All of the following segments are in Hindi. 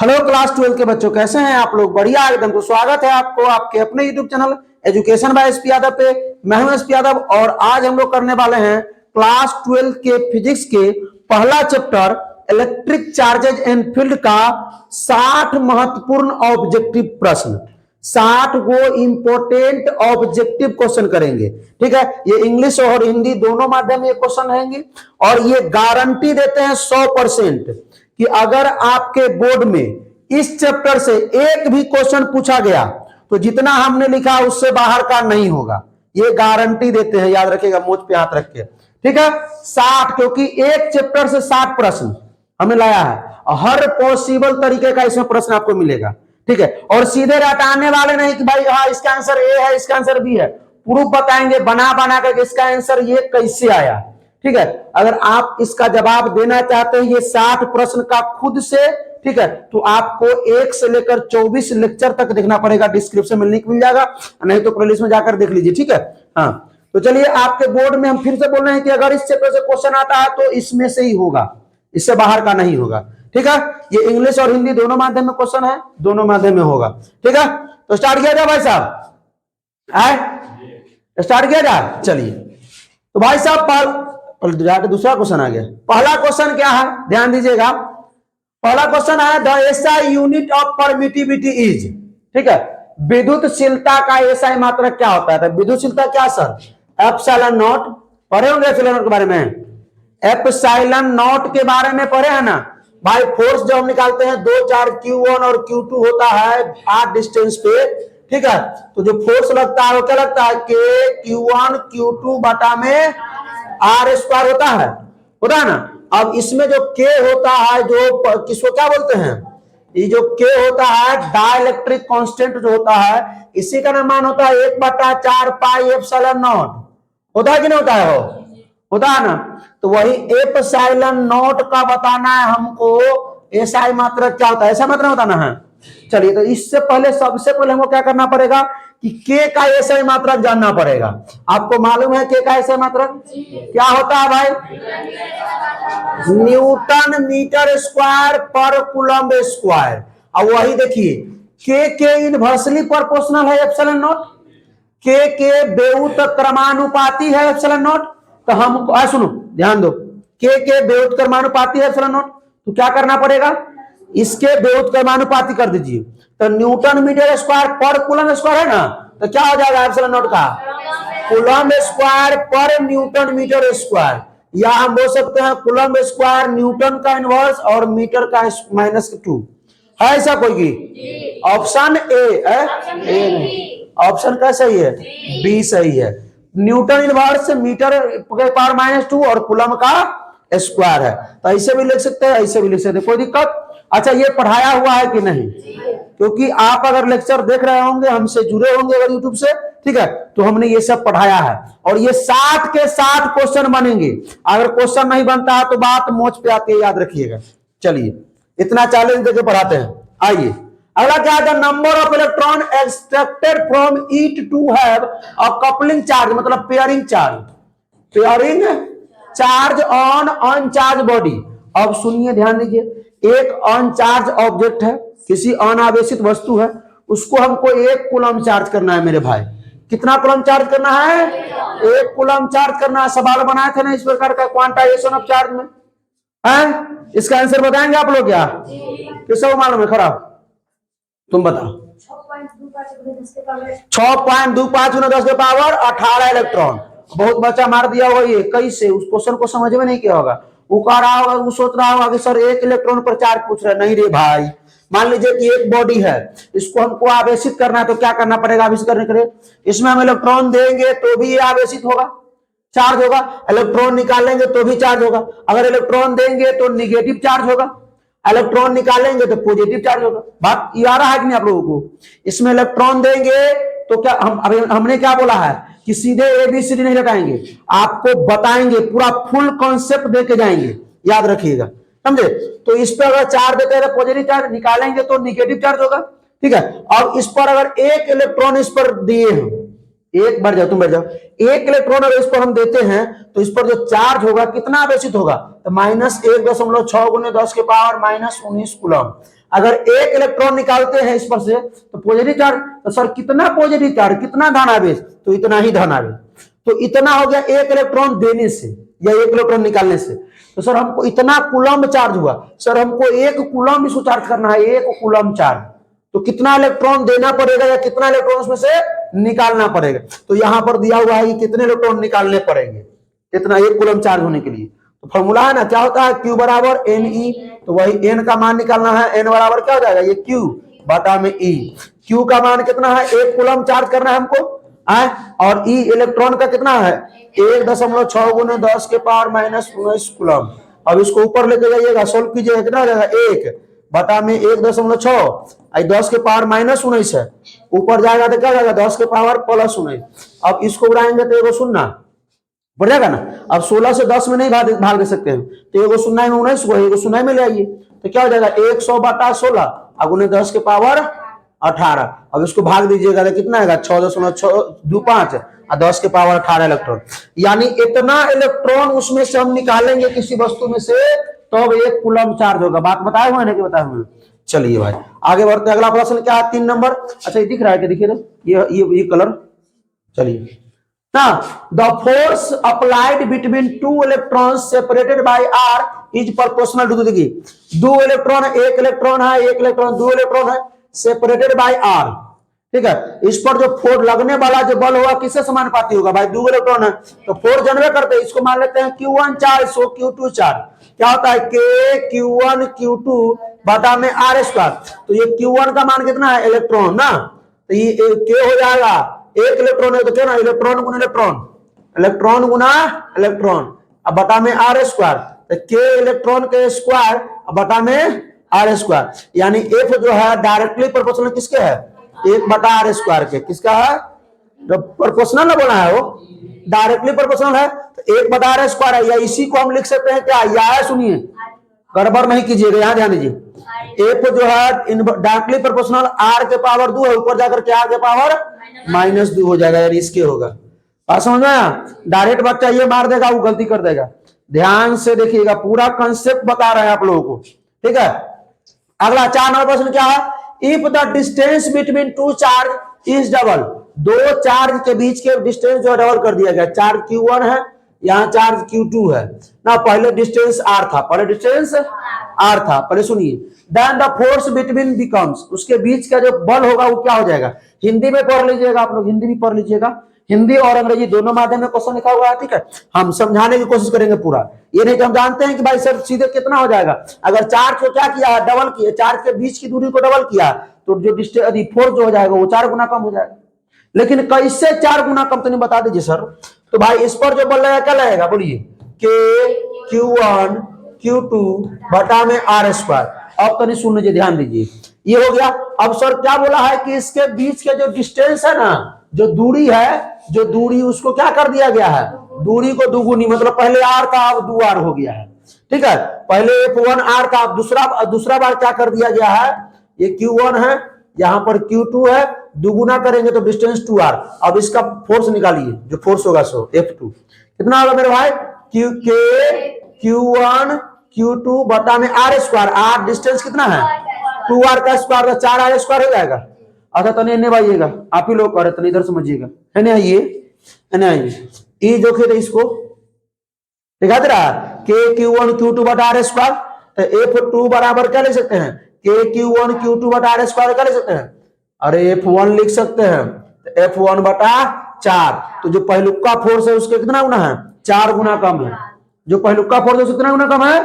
हेलो क्लास 12 के बच्चों, कैसे हैं आप लोग? बढ़िया एकदम। तो स्वागत है आपको आपके अपने YouTube channel education by SP Yadav पे। मैं हूं एसपी यादव और आज हम लोग करने वाले हैं क्लास 12 के फिजिक्स के पहला chapter electric charges and field का 60 महत्वपूर्ण ऑब्जेक्टिव प्रश्न। 60 वो इंपोर्टेंट ऑब्जेक्टिव क्वेश्चन करेंगे। ठीक है, ये इंग्लिश और हिंदी दोनों माध्यम में ये क्वेश्चन रहेंगे और ये गारंटी देते हैं 100% कि अगर आपके बोर्ड में इस चैप्टर से एक भी क्वेश्चन पूछा गया तो जितना हमने लिखा उससे बाहर का नहीं होगा। ये गारंटी देते हैं, याद रखिएगा, मोच पे हाथ रख के। ठीक है, 60, क्योंकि एक चैप्टर से 60 प्रश्न हमने लाया है। हर पॉसिबल तरीके का इसमें प्रश्न आपको मिलेगा। ठीक है, और सीधे रटाने वाले नहीं कि भाई हाँ इसका आंसर ए है, इसका आंसर बी है। प्रूफ बताएंगे बना बना करके इसका आंसर ये कैसे आया। ठीक है, अगर आप इसका जवाब देना चाहते हैं ये 60 प्रश्न का खुद से, ठीक है, तो आपको 1 से लेकर 24 लेक्चर तक देखना पड़ेगा। डिस्क्रिप्शन में लिंक मिल जाएगा, नहीं तो प्लेलिस्ट में जाकर देख लीजिए। ठीक है, हाँ, तो चलिए आपके बोर्ड में हम फिर से बोल रहे हैं कि अगर इस चैप्टर से क्वेश्चन आता है तो इसमें से ही होगा, इससे बाहर का नहीं होगा। ठीक है, ये इंग्लिश और हिंदी दोनों माध्यम में क्वेश्चन है, दोनों माध्यम में होगा। ठीक है, तो स्टार्ट किया जाए भाई साहब, आए स्टार्ट किया जाए। चलिए तो भाई साहब दूसरा क्वेश्चन आ गया। पहला क्वेश्चन क्या है, ध्यान दीजिएगा। पहला क्वेश्चन है the SI unit of permittivity is. ठीक है, विद्युतशीलता का एसआई मात्रक क्या होता है? तो विद्युतशीलता क्या सर? Epsilon not. पढ़े होंगे एप्सिलॉन नॉट के बारे में? एप्सिलॉन नॉट के बारे में पढ़े हैं ना भाई। फोर्स जब हम निकालते हैं 2 चार्ज Q1 और Q2 होता है r डिस्टेंस पे। ठीक है, तो जो फोर्स लगता है वो क्या लगता है? K Q1 Q2 बटा में R स्क्वायर होता है ना। अब इसमें जो K होता है, जो किसको क्या बोलते हैं? ये जो K होता है डाइलेक्ट्रिक कांस्टेंट जो होता है, इसी का मान होता है 1/4 पाई एप्सिलॉन नॉट। होता है कि नहीं होता है? होता है ना। तो वही एप्सिलॉन नॉट का बताना है हमको एसआई मात्रक क्या होता है, ऐसा मात्रक बताना है। चलिए, तो इससे पहले सबसे पहले हमको क्या करना पड़ेगा कि के का एसआई मात्रक जानना पड़ेगा। आपको मालूम है के का एसआई मात्रक क्या होता है भाई? न्यूटन मीटर स्क्वायर पर कूलम्ब स्क्वायर। अब वही देखिए, के इनवर्सली प्रोपोर्शनल है एप्सिलॉन नॉट। के व्युत क्रमानुपाती है एप्सिलॉन नॉट। तो हमको सुनो, ध्यान दो, के व्युत क्रमानुपाती है एप्सिलॉन नॉट। तो क्या करना पड़ेगा? इसके व्युत क्रमानुपाती कर दीजिए। तो न्यूटन मीटर स्क्वायर पर कूलम्ब स्क्वायर है ना, तो क्या हो जाएगा एप्सिलॉन नॉट का? कूलम्ब स्क्वायर पर न्यूटन मीटर स्क्वायर। या हम बोल सकते हैं कूलम्ब स्क्वायर न्यूटन का इनवर्स और मीटर का -2 है। ऐसा कोई की ऑप्शन ए है? ए नहीं, ऑप्शन का सही है, बी सही है। न्यूटन इनवर्स मीटर के पावर -2 और कूलम्ब का स्क्वायर है। तो ऐसे भी लिख सकते हैं, ऐसे भी लिख सकते हैं, कोई दिक्कत? अच्छा, ये पढ़ाया हुआ है कि नहीं? क्योंकि आप अगर लेक्चर देख रहे होंगे, हमसे जुड़े होंगे अगर यूट्यूब से, ठीक है, तो हमने ये सब पढ़ाया है और ये 60 के 60 क्वेश्चन बनेंगे। अगर क्वेश्चन नहीं बनता है तो बात मोच पे आती है, याद रखिएगा। चलिए, इतना चैलेंज देके पढ़ाते हैं। आइए अगला क्या है? Number of electron extracted from it to have a coupling charge, मतलब pairing charge, pairing charge on uncharge body. अब सुनिए, ध्यान दीजिए, एक अनचार्ज ऑब्जेक्ट है, किसी अनावेशित वस्तु है, उसको हमको 1 कूलम्ब चार्ज करना है मेरे भाई। कितना कूलम्ब चार्ज करना है? 1 कूलम्ब चार्ज करना है। सवाल बनाए थे ना इस प्रकार का क्वांटाइजेशन ऑफ चार्ज में, है? इसका आंसर बताएंगे आप लोग क्या? किसको मालूम है? खराब, तुम बताओ। 6.25 × 10 के पावर 18 इलेक्ट्रॉन। बहुत बच्चा मार दिया होगा ये, कैसे? उस क्वेश्चन को समझ में नहीं किया होगा, वो कह रहा होगा, वो सोच रहा होगा कि सर 1 इलेक्ट्रॉन पर चार्ज पूछ रहे। नहीं रे भाई, मान लीजिए कि एक बॉडी है, इसको हमको आवेशित करना है, तो क्या करना पड़ेगा आवेशित करने के लिए? इसमें हम इलेक्ट्रॉन देंगे तो भी ये आवेशित होगा, चार्ज होगा। इलेक्ट्रॉन निकालेंगे तो भी चार्ज होगा। अगर इलेक्ट्रॉन देंगे तो निगेटिव चार्ज होगा, इलेक्ट्रॉन निकालेंगे तो पॉजिटिव चार्ज होगा। बात ये आ रहा है कि नहीं आप लोगों को? इसमें इलेक्ट्रॉन देंगे तो क्या हमने क्या बोला है कि सीधे ABCD नहीं लगाएंगे, आपको बताएंगे, पूरा फुल कॉन्सेप्ट देके जाएंगे, याद रखिएगा, समझे? तो इस पर अगर चार्ज देते हैं पॉजिटिव चार्ज, निकालेंगे तो निगेटिव चार्ज होगा। ठीक है, और इस पर अगर 1 इलेक्ट्रॉन इस पर दिए हैं, एक बढ़ जाओ, तुम बढ़ जाओ, 1 इलेक्ट्रॉन अगर इस पर हम देते हैं तो इस पर जो चार्ज होगा कितना आवेशित होगा? तो -1.6 गुने 10 के पावर -19 कूलम। अगर एक इलेक्ट्रॉन निकालते हैं इस पर से तो पॉजिटिव चार्ज, तो सर कितना पॉजिटिव चार्ज, कितना धनावेश, तो इतना ही धनावेश। तो इतना हो गया एक इलेक्ट्रॉन देने से या एक इलेक्ट्रॉन निकालने से। तो सर हमको इतना कूलम चार्ज हुआ, सर हमको 1 कूलम इसको चार्ज करना है, 1 कूलम चार्ज। तो कितना इलेक्ट्रॉन देना पड़ेगा या कितना इलेक्ट्रॉन उसमें से निकालना पड़ेगा। तो यहां पर दिया हुआ है कि कितने इलेक्ट्रॉन निकालने पड़ेंगे, कितना 1 कूलम चार्ज होने के लिए। तो फॉर्मूला है ना, क्या होता है, Q बराबर Ne। तो वही n का मान निकालना है, n बराबर क्या हो जाएगा, ये Q बटा में E। Q का मान कितना है, 1 कूलम चार्ज करना है हमको, और E इलेक्ट्रॉन का कितना है, 1.6 गुने 10 के पावर -19 कूलम। अब इसको ऊपर लेके जाइएगा, सोल्व कीजिएगा, कितना हो जाएगा, 1 बटा में 1.6, 10 के पावर -19 है, ऊपर जाएगा तो क्या जाएगा, 10 के पावर +19। अब इसको उड़ाएंगे तो एगो शून्य बढ़ जाएगा ना। अब 16 से 10 में नहीं भाग दे सकते हैं, तो एगो शून्य में 19 को एगो शून्य में ले आइए, तो क्या हो जाएगा 100 बटा 16 गुने 10 के पावर 18। अब इसको भाग दीजिएगा तो कितना आएगा, 6.625 और 10 के पावर 18 इलेक्ट्रॉन। यानी इतना इलेक्ट्रॉन उसमें से हम निकालेंगे किसी वस्तु में से, तो अब 1 कूलम चार्ज होगा। बात बताए हुए ना कि बताए हुए। चलिए भाई आगे बढ़ते हैं। अगला प्रश्न क्या है, 3 नंबर। अच्छा ये दिख रहा है क्या, देखिए तो ये कलर। चलिए ना, the force applied between 2 electrons separated by R is proportional to, देखिए 2 इलेक्ट्रॉन, 1 इलेक्ट्रॉन है, 1 इलेक्ट्रॉन, 2 इलेक्ट्रॉन है, सेपरेटेड बाय R, ठीक है। इस पर जो फोर्स लगने वाला जो बल होगा किससे समानुपाती होगा, भाई 2 इलेक्ट्रॉन है तो फोर्स जनरेट करते हैं, इसको मान लेते हैं Q1 चार्ज, सो Q2 चार्ज। क्या होता है, K Q1 Q2 बटा में R स्क्वायर। तो ये Q1 का मान कितना है, इलेक्ट्रॉन ना, तो ये K हो जाएगा, 1 इलेक्ट्रॉन है तो क्या ना, इलेक्ट्रॉन गुना इलेक्ट्रॉन, इलेक्ट्रॉन गुना इलेक्ट्रॉन, अब बटा में R स्क्वायर, तो K इलेक्ट्रॉन के स्क्वायर बटा में R स्क्वायर। यानी F जो है डायरेक्टली प्रोपोर्शनल किसके है, 1 बटा R स्क्वायर के। किसका है, जो प्रोपोर्शनल ना बोला है वो डायरेक्टली प्रोपोर्शनल है, तो 1 बटा R स्क्वायर है। या इसी को हम लिख सकते हैं क्या, या सुनिए गड़बड़ नहीं कीजिएगा, यहां ध्यान दीजिए। F जो है डायरेक्टली प्रोपोर्शनल R के पावर 2 है, ऊपर जाकर के R के पावर -2 हो जाएगा, यानी इसके होगा। बात समझ में आया, डायरेक्ट बच्चा ये मार देगा, वो गलती कर देगा। ध्यान से देखिएगा, पूरा कंसेप्ट बता रहे हैं आप लोगों को, ठीक है। अगला 4 नंबर प्रश्न क्या है, if the distance between 2 charge is double, 2 charge के बीच के डिस्टेंस जो डबल कर दिया गया, चार्ज Q1 है, यहाँ चार्ज Q2 है ना, पहले डिस्टेंस R था, पहले डिस्टेंस R था, पहले सुनिए, then the force between becomes, उसके बीच का जो बल होगा वो क्या हो जाएगा। हिंदी में पढ़ लीजिएगा आप लोग, हिंदी भी पढ़ लीजिएगा, हिंदी और अंग्रेजी दोनों माध्यम में क्वेश्चन लिखा हुआ है, ठीक है। हम समझाने की कोशिश करेंगे पूरा, ये नहीं कि हम जानते हैं कि भाई सर सीधे कितना हो जाएगा। अगर चार्ज को क्या किया, डबल किया, चार्ज के बीच की दूरी को डबल किया, तो जो डिस्टेंस फोर्स जो हो जाएगा वो 4 गुना कम हो जाएगा। लेकिन कैसे 4 गुना कम, तो नहीं बता दीजिए सर। तो भाई इस पर जो बल लगेगा क्या लगेगा, बोलिए, K Q1 Q2 बटा में R स्क्वायर। अब तो नहीं सुन लीजिए, ध्यान दीजिए, ये हो गया। अब सर क्या बोला है कि इसके बीच के जो डिस्टेंस है ना, जो दूरी है, जो दूरी उसको क्या कर दिया गया है, दूरी को दुगुनी, मतलब पहले R था अब 2R हो गया है, ठीक है। पहले F1 R था, अब दूसरा बार क्या कर दिया गया है, ये Q1 है, यहाँ पर Q2 है, दुगुना करेंगे तो डिस्टेंस 2R। अब इसका फोर्स निकालिए, जो फोर्स होगा सो F2 कितना होगा मेरे भाई, Q1 Q2 बटा में R स्क्वायर, R डिस्टेंस कितना है 2R का स्क्वायर, 4R स्क्वायर हो जाएगा। अच्छा तो नहीं भाईएगा, आप ही लोग करे तो इधर समझिएगा, है ना, ये जो खेत इसको दिखा दे रहा है, K Q1 Q2 बटा R स्क्वायर, तो F2 बराबर क्या ले सकते हैं, K Q1 Q2 बटा R स्क्वायर क्या ले सकते हैं, अरे F1 लिख सकते हैं, तो F1 बटा 4। तो जो पहलुका फोर्स है उसके कितना गुना है, 4 गुना कम है। जो पहलुका फोर्स है उसके कितना गुना कम है,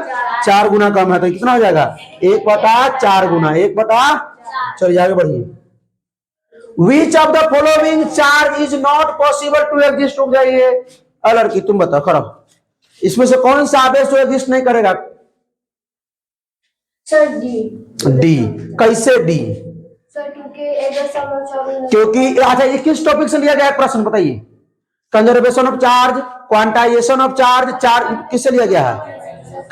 4 गुना कम है। तो कितना हो जाएगा, 1 बटा 4 गुना 1 बटा, चलिए आगे बढ़िए। Which of the following charge is not possible to exist, रुक जाइए, लड़की तुम बताओ खराब, इसमें से कौन सा आवेश तो एग्जिस्ट नहीं करेगा, सर डी। कैसे डी, सर क्योंकि क्योंकि अच्छा ये किस टॉपिक से लिया गया है प्रश्न बताइए, conservation of charge, quantization of charge, charge किससे लिया गया है,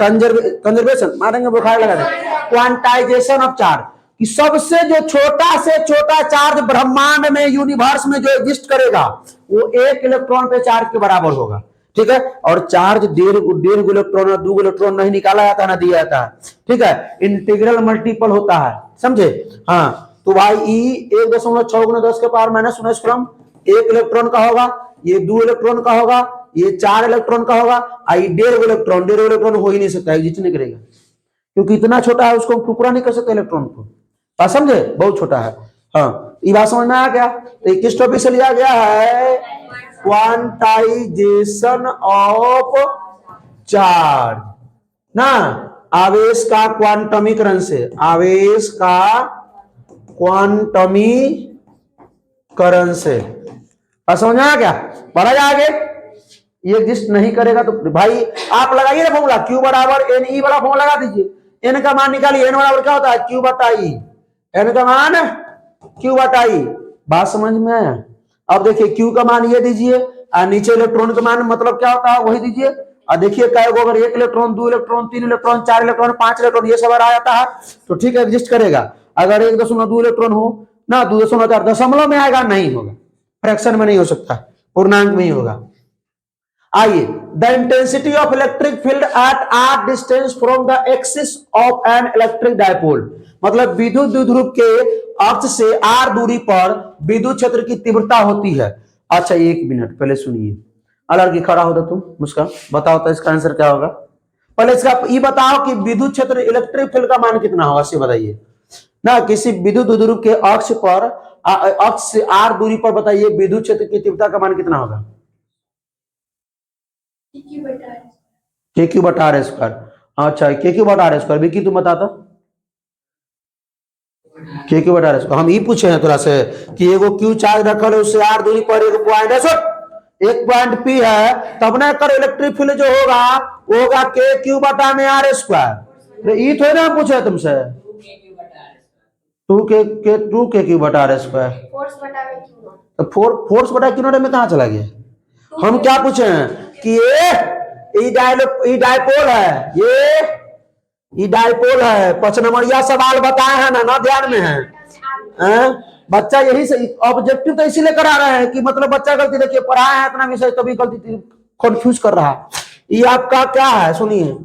कंजर्वेशन मारेंगे बुखार लगा दे, क्वांटाइजेशन ऑफ चार्ज, कि सबसे जो छोटा से छोटा चार्ज ब्रह्मांड में यूनिवर्स में जो एग्जिस्ट करेगा वो 1 इलेक्ट्रॉन पे चार्ज के बराबर होगा। ठीक है। और चार्ज डेढ़ गो इलेक्ट्रॉन और 2 इलेक्ट्रॉन नहीं निकाला जाता ना दिया जाता है, ठीक है। इंटीग्रल मल्टीपल होता है, समझे। हाँ तो भाई ई 1.6 × 10 के पावर -19 कूलम 1 इलेक्ट्रॉन का होगा, ये 2 इलेक्ट्रॉन का होगा, ये 4 इलेक्ट्रॉन का होगा, आई 1.5 इलेक्ट्रॉन हो ही नहीं सकता, एग्जिस्ट नहीं करेगा, क्योंकि इतना छोटा है, उसको टुकड़ा नहीं कर सकते इलेक्ट्रॉन को, बात समझे, बहुत छोटा है। हाँ ये बात समझ में आ गया। तो किस टॉपिक से लिया गया है, क्वांटाइजेशन ऑफ चार्ज ना, आवेश का क्वांटमीकरण से, आवेश का क्वांटमीकरण से, समझ में आ गया। बढ़ा जा आगे, ये एग्जिस्ट नहीं करेगा तो भाई आप लगाइए ना फॉर्मूला, Q बराबर एन ई वाला फॉर्मूला लगा दीजिए, एन का मान निकालिए, एन बराबर क्या होता है Q बटा ई, एन का मान Q बटा ई, बात समझ में आया। अब देखिए Q का मान ये दीजिए और नीचे इलेक्ट्रॉन का मान मतलब क्या होता है वही दीजिए, और देखिए क्या होगा, अगर 1 electron 2 electron 3 electron 4 electron 5 electron ये सब आ जाता है तो ठीक है एग्जिस्ट करेगा। अगर 1.2 इलेक्ट्रॉन हो ना 2.4 दशमलव में आएगा, नहीं होगा, फ्रैक्शन में नहीं हो सकता, पूर्णांक में ही होगा। आइए, the intensity of electric field at r distance from the axis of an electric dipole, मतलब विद्युत द्विध्रुव के अक्ष से आर दूरी पर विद्युत क्षेत्र की तीव्रता होती है। अच्छा 1 मिनट पहले सुनिए, अलग खड़ा होता तुम मुस्कान, बताओ तो इसका आंसर क्या होगा। पहले इसका ये बताओ कि विद्युत क्षेत्र इलेक्ट्रिक फील्ड का मान कितना होगा, इसे बताइए ना। किसी विद्युत द्विध्रुव के अक्ष पर अक्ष से आर दूरी पर बताइए विद्युत क्षेत्र की तीव्रता का मान कितना होगा, KQ बटा आर स्क्वायर। अच्छा KQ बटा आर स्क्वायर, विकी तुम बताता KQ बटा आर स्क्वायर। हम ये पूछे हैं थोड़ा से कि एगो Q चार्ज रखल है, उससे आर दूरी पर एक पॉइंट है, एक पॉइंट P है, तब ना कर इलेक्ट्रिक फील्ड जो होगा वो होगा KQ बटा में आर स्क्वायर। ये थोड़ी ना पूछे तुमसे, 2KQ बटा आर स्क्वायर, फोर्स बटा Q नॉट में कहाँ चला गया। हम क्या पूछे हैं कि ये डायपोल है, ये डायपोल है, 5 नंबरिया सवाल बताए हैं ना ध्यान में है। बच्चा यही से ऑब्जेक्टिव तो इसीलिए करा रहे हैं कि मतलब बच्चा गलती देखिए पढ़ाया है इतना विषय तभी गलती कंफ्यूज कर रहा है। ये आपका क्या है सुनिए,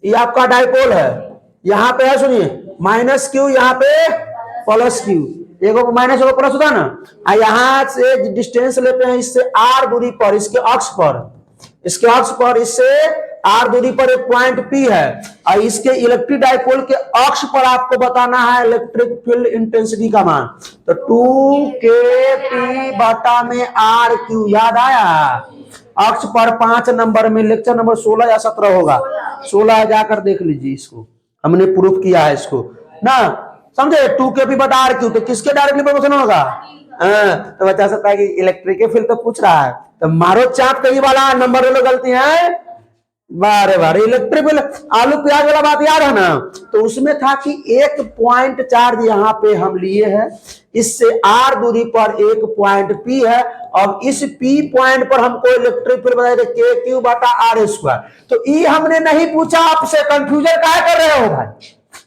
ये आपका डायपोल है, यहाँ पे है सुनिए -Q, यहाँ पे +Q, एगो माइनस एगो प्लस होता ना। यहाँ से डिस्टेंस लेते हैं इससे आर दूरी पर, इसके अक्ष पर इससे आर दूरी पर एक पॉइंट P है, और इसके इलेक्ट्रिक डायपोल के अक्ष पर आपको बताना है इलेक्ट्रिक फील्ड इंटेंसिटी का मान। तो 2KP बटा में RQ, याद आया। अक्ष पर 5 नंबर में लेक्चर नंबर 16 या 17 होगा, 16 जाकर देख लीजिए, इसको हमने प्रूफ किया है इसको ना, समझे। 2KP बटा RQ तो किसके डायरेक्टली प्रोपोर्शनल होगा। तो बच्चा सकता है कि इलेक्ट्रिक फील्ड तो पूछ रहा है, तो मारो चाप कहीं वाला नंबर ले लो, गलती है बारे बारे। इलेक्ट्रिक फील्ड आलू प्याज वाला बात याद है ना, तो उसमें था कि एक पॉइंट चार्ज यहाँ पे हम लिए हैं, इससे आर दूरी पर एक पॉइंट P है, और इस P पॉइंट पर हमको इलेक्ट्रिक फील्ड बताया KQ बटा आर स्क्वायर। तो ये हमने नहीं पूछा आपसे, कंफ्यूजन क्या कर रहे हो भाई,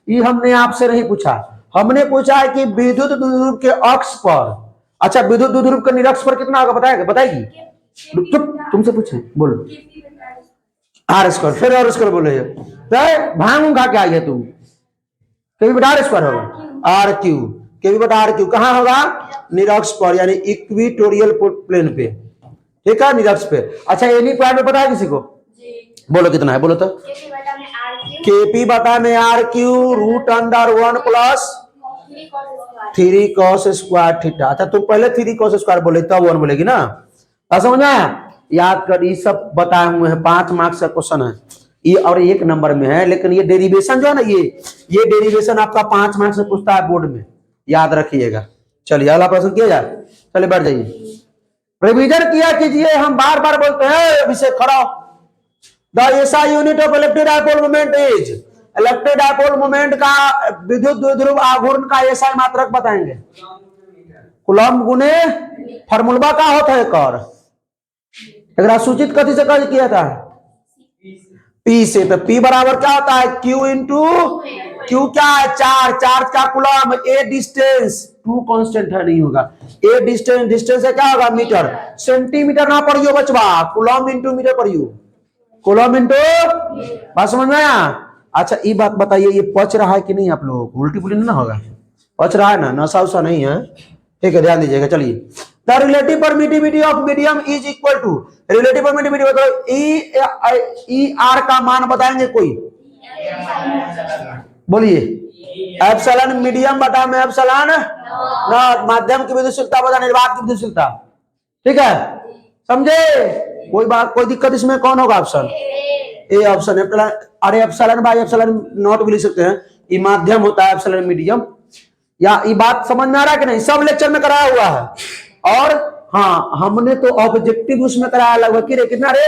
ये हमने आपसे नहीं पूछा, हमने पूछा है कि विद्युत द्विध्रुव के अक्ष पर, अच्छा विद्युत द्विध्रुव के निरक्ष पर कितना होगा बताएगी, चुप तुमसे पूछे, बोलो आर स्क्वायर, फिर आर स्क्वायर बोले भांग खा के आ गया तुम। KP बटा आर स्क्वायर होगा RQ, KP बटा RQ कहाँ होगा, निरक्ष पर, यानी इक्वेटोरियल प्लेन पे, ठीक है, निरक्ष पे। अच्छा एनी पॉइंट में पता है किसी को, बोलो कितना है, बोलो तो। KP बटा में RQ √1 plus 3 cos square theta. अच्छा तुम पहले 3 cos स्क्वायर बोले तब 1 बोलेगी ना, समझ में। याद कर, ये सब बताए हुए हैं, 5 मार्क्स का क्वेश्चन है ये, और 1 नंबर में है, लेकिन ये डेरिवेशन जो है ना, ये डेरिवेशन आपका 5 मार्क्स से पूछता है बोर्ड में, याद रखिएगा। चलिए अगला प्रश्न किया जाए, चलिए बैठ जाइए, रिवीजन किया कीजिए। हम बार बार बोलते हैं अभिषेक खड़ा, the SI unit of electric dipole moment is, electric dipole moment का विद्युत द्विध्रुव आघूर्ण का एसआई मात्रक बताएंगे, कूलम्ब गुने फार्मूला का होता है कर, एक सूचित कथी से कर किया था P से। तो P बराबर क्या होता है Q इंटू Q क्या है चार्ज का कूलम्ब, A डिस्टेंस, 2 कांस्टेंट है नहीं होगा, ए डिस्टेंस, डिस्टेंस है क्या होगा मीटर, सेंटीमीटर ना पढ़ियो बचवा, कूलम इंटू मीटर पढ़ियो, कूलम इंटू, बात समझ में आया। अच्छा ये बात बताइए, ये पच रहा है कि नहीं आप लोगों को, उल्टी पुल्टी ना होगा, पच रहा है ना, नशा उसा नहीं है, ठीक है ध्यान दीजिएगा। चलिए, the relative permittivity of medium is equal to, relative permittivity मतलब ई आर का मान बताएंगे कोई, बोलिए एप्सिलॉन मीडियम बटा में एप्सिलॉन नॉट, माध्यम की विद्युतशीलता बटा निर्वात की विद्युतशीलता, ठीक है समझे, कोई बात कोई दिक्कत इसमें, कौन होगा ऑप्शन ए ऑप्शन है। अरे एप्सिलॉन बाय एप्सिलॉन नॉट भी लिख सकते हैं, ये माध्यम होता है एप्सिलॉन मीडियम, या ये बात समझ में आ रहा है कि नहीं, सब लेक्चर में कराया हुआ है। और हाँ हमने तो ऑब्जेक्टिव उसमें कराया लगभग कितना रे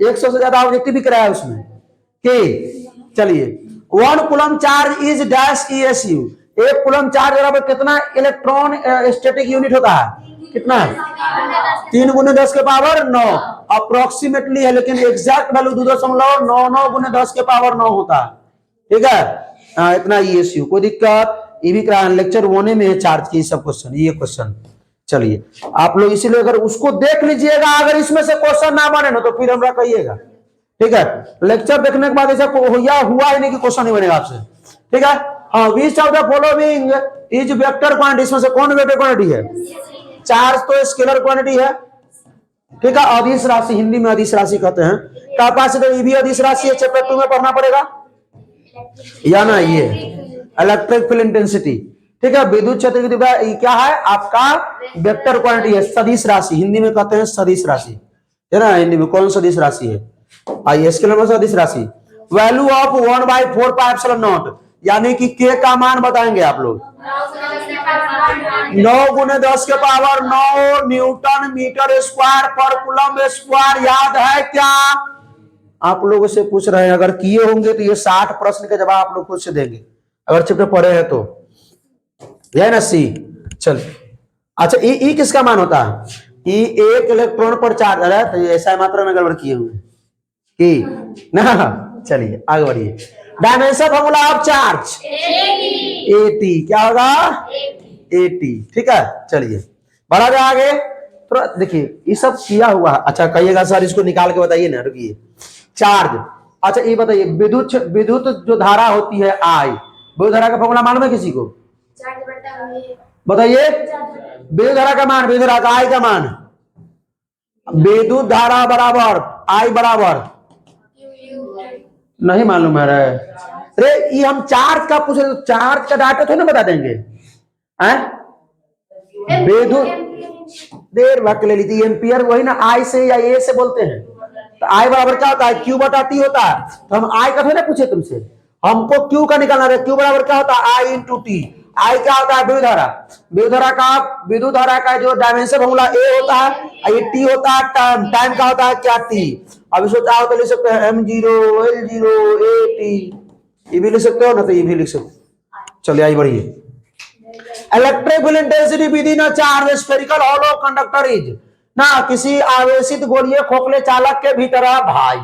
100 से ज्यादा ऑब्जेक्टिव भी कराया उसमें कि। चलिए 1 coulomb charge is dash ESU, 1 coulomb charge बराबर कितना इलेक्ट्रॉन स्टैटिक यूनिट होता है, कितना 3 × 10 के पावर 9 अप्रोक्सीमेटली है, लेकिन एग्जैक्ट वैल्यू 2.99 × 10 के पावर 9 होता है, ठीक है इतना ESU। कोई दिक्कत, ये भी कराया लेक्चर 1 में है चार्ज की सब क्वेश्चन, ये क्वेश्चन। चलिए आप लोग इसीलिए अगर उसको देख लीजिएगा, अगर इसमें से क्वेश्चन ना बने ना तो फिर हमरा कहिएगा, ठीक है। लेक्चर देखने के बाद ऐसा हुआ ही नहीं कि क्वेश्चन नहीं बनेगा आपसे, ठीक है। हाँ, विच of the following is vector quantity, इसमें से कौन वेक्टर क्वांटिटी है, चार्ज तो स्केलर क्वांटिटी है, ठीक है। अदिश राशि, हिंदी में अदिश राशि कहते हैं, कैपेसिटर ये भी अदिश राशि है, चैप्टर 2 में पढ़ना पड़ेगा, या ना ये इलेक्ट्रिक फील्ड इंटेंसिटी, ठीक है। विद्युत क्षेत्र की तीव्रता क्या है आपका वेक्टर क्वांटिटी है, सदिश राशि, हिंदी में कहते हैं सदिश राशि, है ना, हिंदी में कौन सदिश राशि है, आइए स्केलर में सदिश राशि। Value of 1/4 pi epsilon not, यानी कि के का मान बताएंगे आप लोग 9 × 10 के पावर 9 न्यूटन मीटर स्क्वायर पर कूलम स्क्वायर, याद है क्या, आप लोगों से पूछ रहे हैं, अगर किए होंगे तो ये 60 प्रश्न के जवाब आप लोग खुद से देंगे, अगर चैप्टर पढ़े हैं तो, यह ना सी। चल अच्छा ई किसका मान होता है, ई एक इलेक्ट्रॉन पर चार्ज, अरे तो ऐसा मात्रा में गड़बड़ किए हुए कि ना। चलिए आगे बढ़िए, dimension formula of charge AT क्या होगा AT, ठीक है। चलिए बढ़ा जाए आगे, तो देखिए ये सब किया हुआ है। अच्छा कहिएगा सर इसको निकाल के बताइए ना, रुकिए चार्ज। अच्छा ये बताइए विद्युत जो धारा होती है I, विद्युत धारा का फॉर्मूला मालूम है किसी को, बताइए विद्युत धारा का मान, विद्युत धारा का I का मान, विद्युत धारा बराबर I बराबर नहीं मालूम है रे, अरे ये हम चार्ज का पूछे तो चार्ज का डाटा थोड़ी ना बता देंगे, विद्युत देर वक्त ले लीजिए, एम्पियर वही ना I से या A से बोलते हैं, तो I बराबर क्या होता है Q बटा T होता है, तो हम I का थोड़ी ना पूछे तुमसे, हमको Q का निकालना है, Q बराबर क्या होता है I × T, I क्या होता है विद्युत धारा, विद्युत धारा का जो डायमेंशन फॉर्मूला A होता है, ये T होता है, टाइम का होता है क्या T, अब इसको चाहो तो लिख सकते हैं M0 L0 AT, ये भी लिख सकते हो ना, तो ये भी लिख सकते हो। चलिए आइए बढ़िए, electric field intensity within a charge spherical hollow conductor is, ना किसी आवेशित गोलीय खोखले चालक के भीतर है भाई,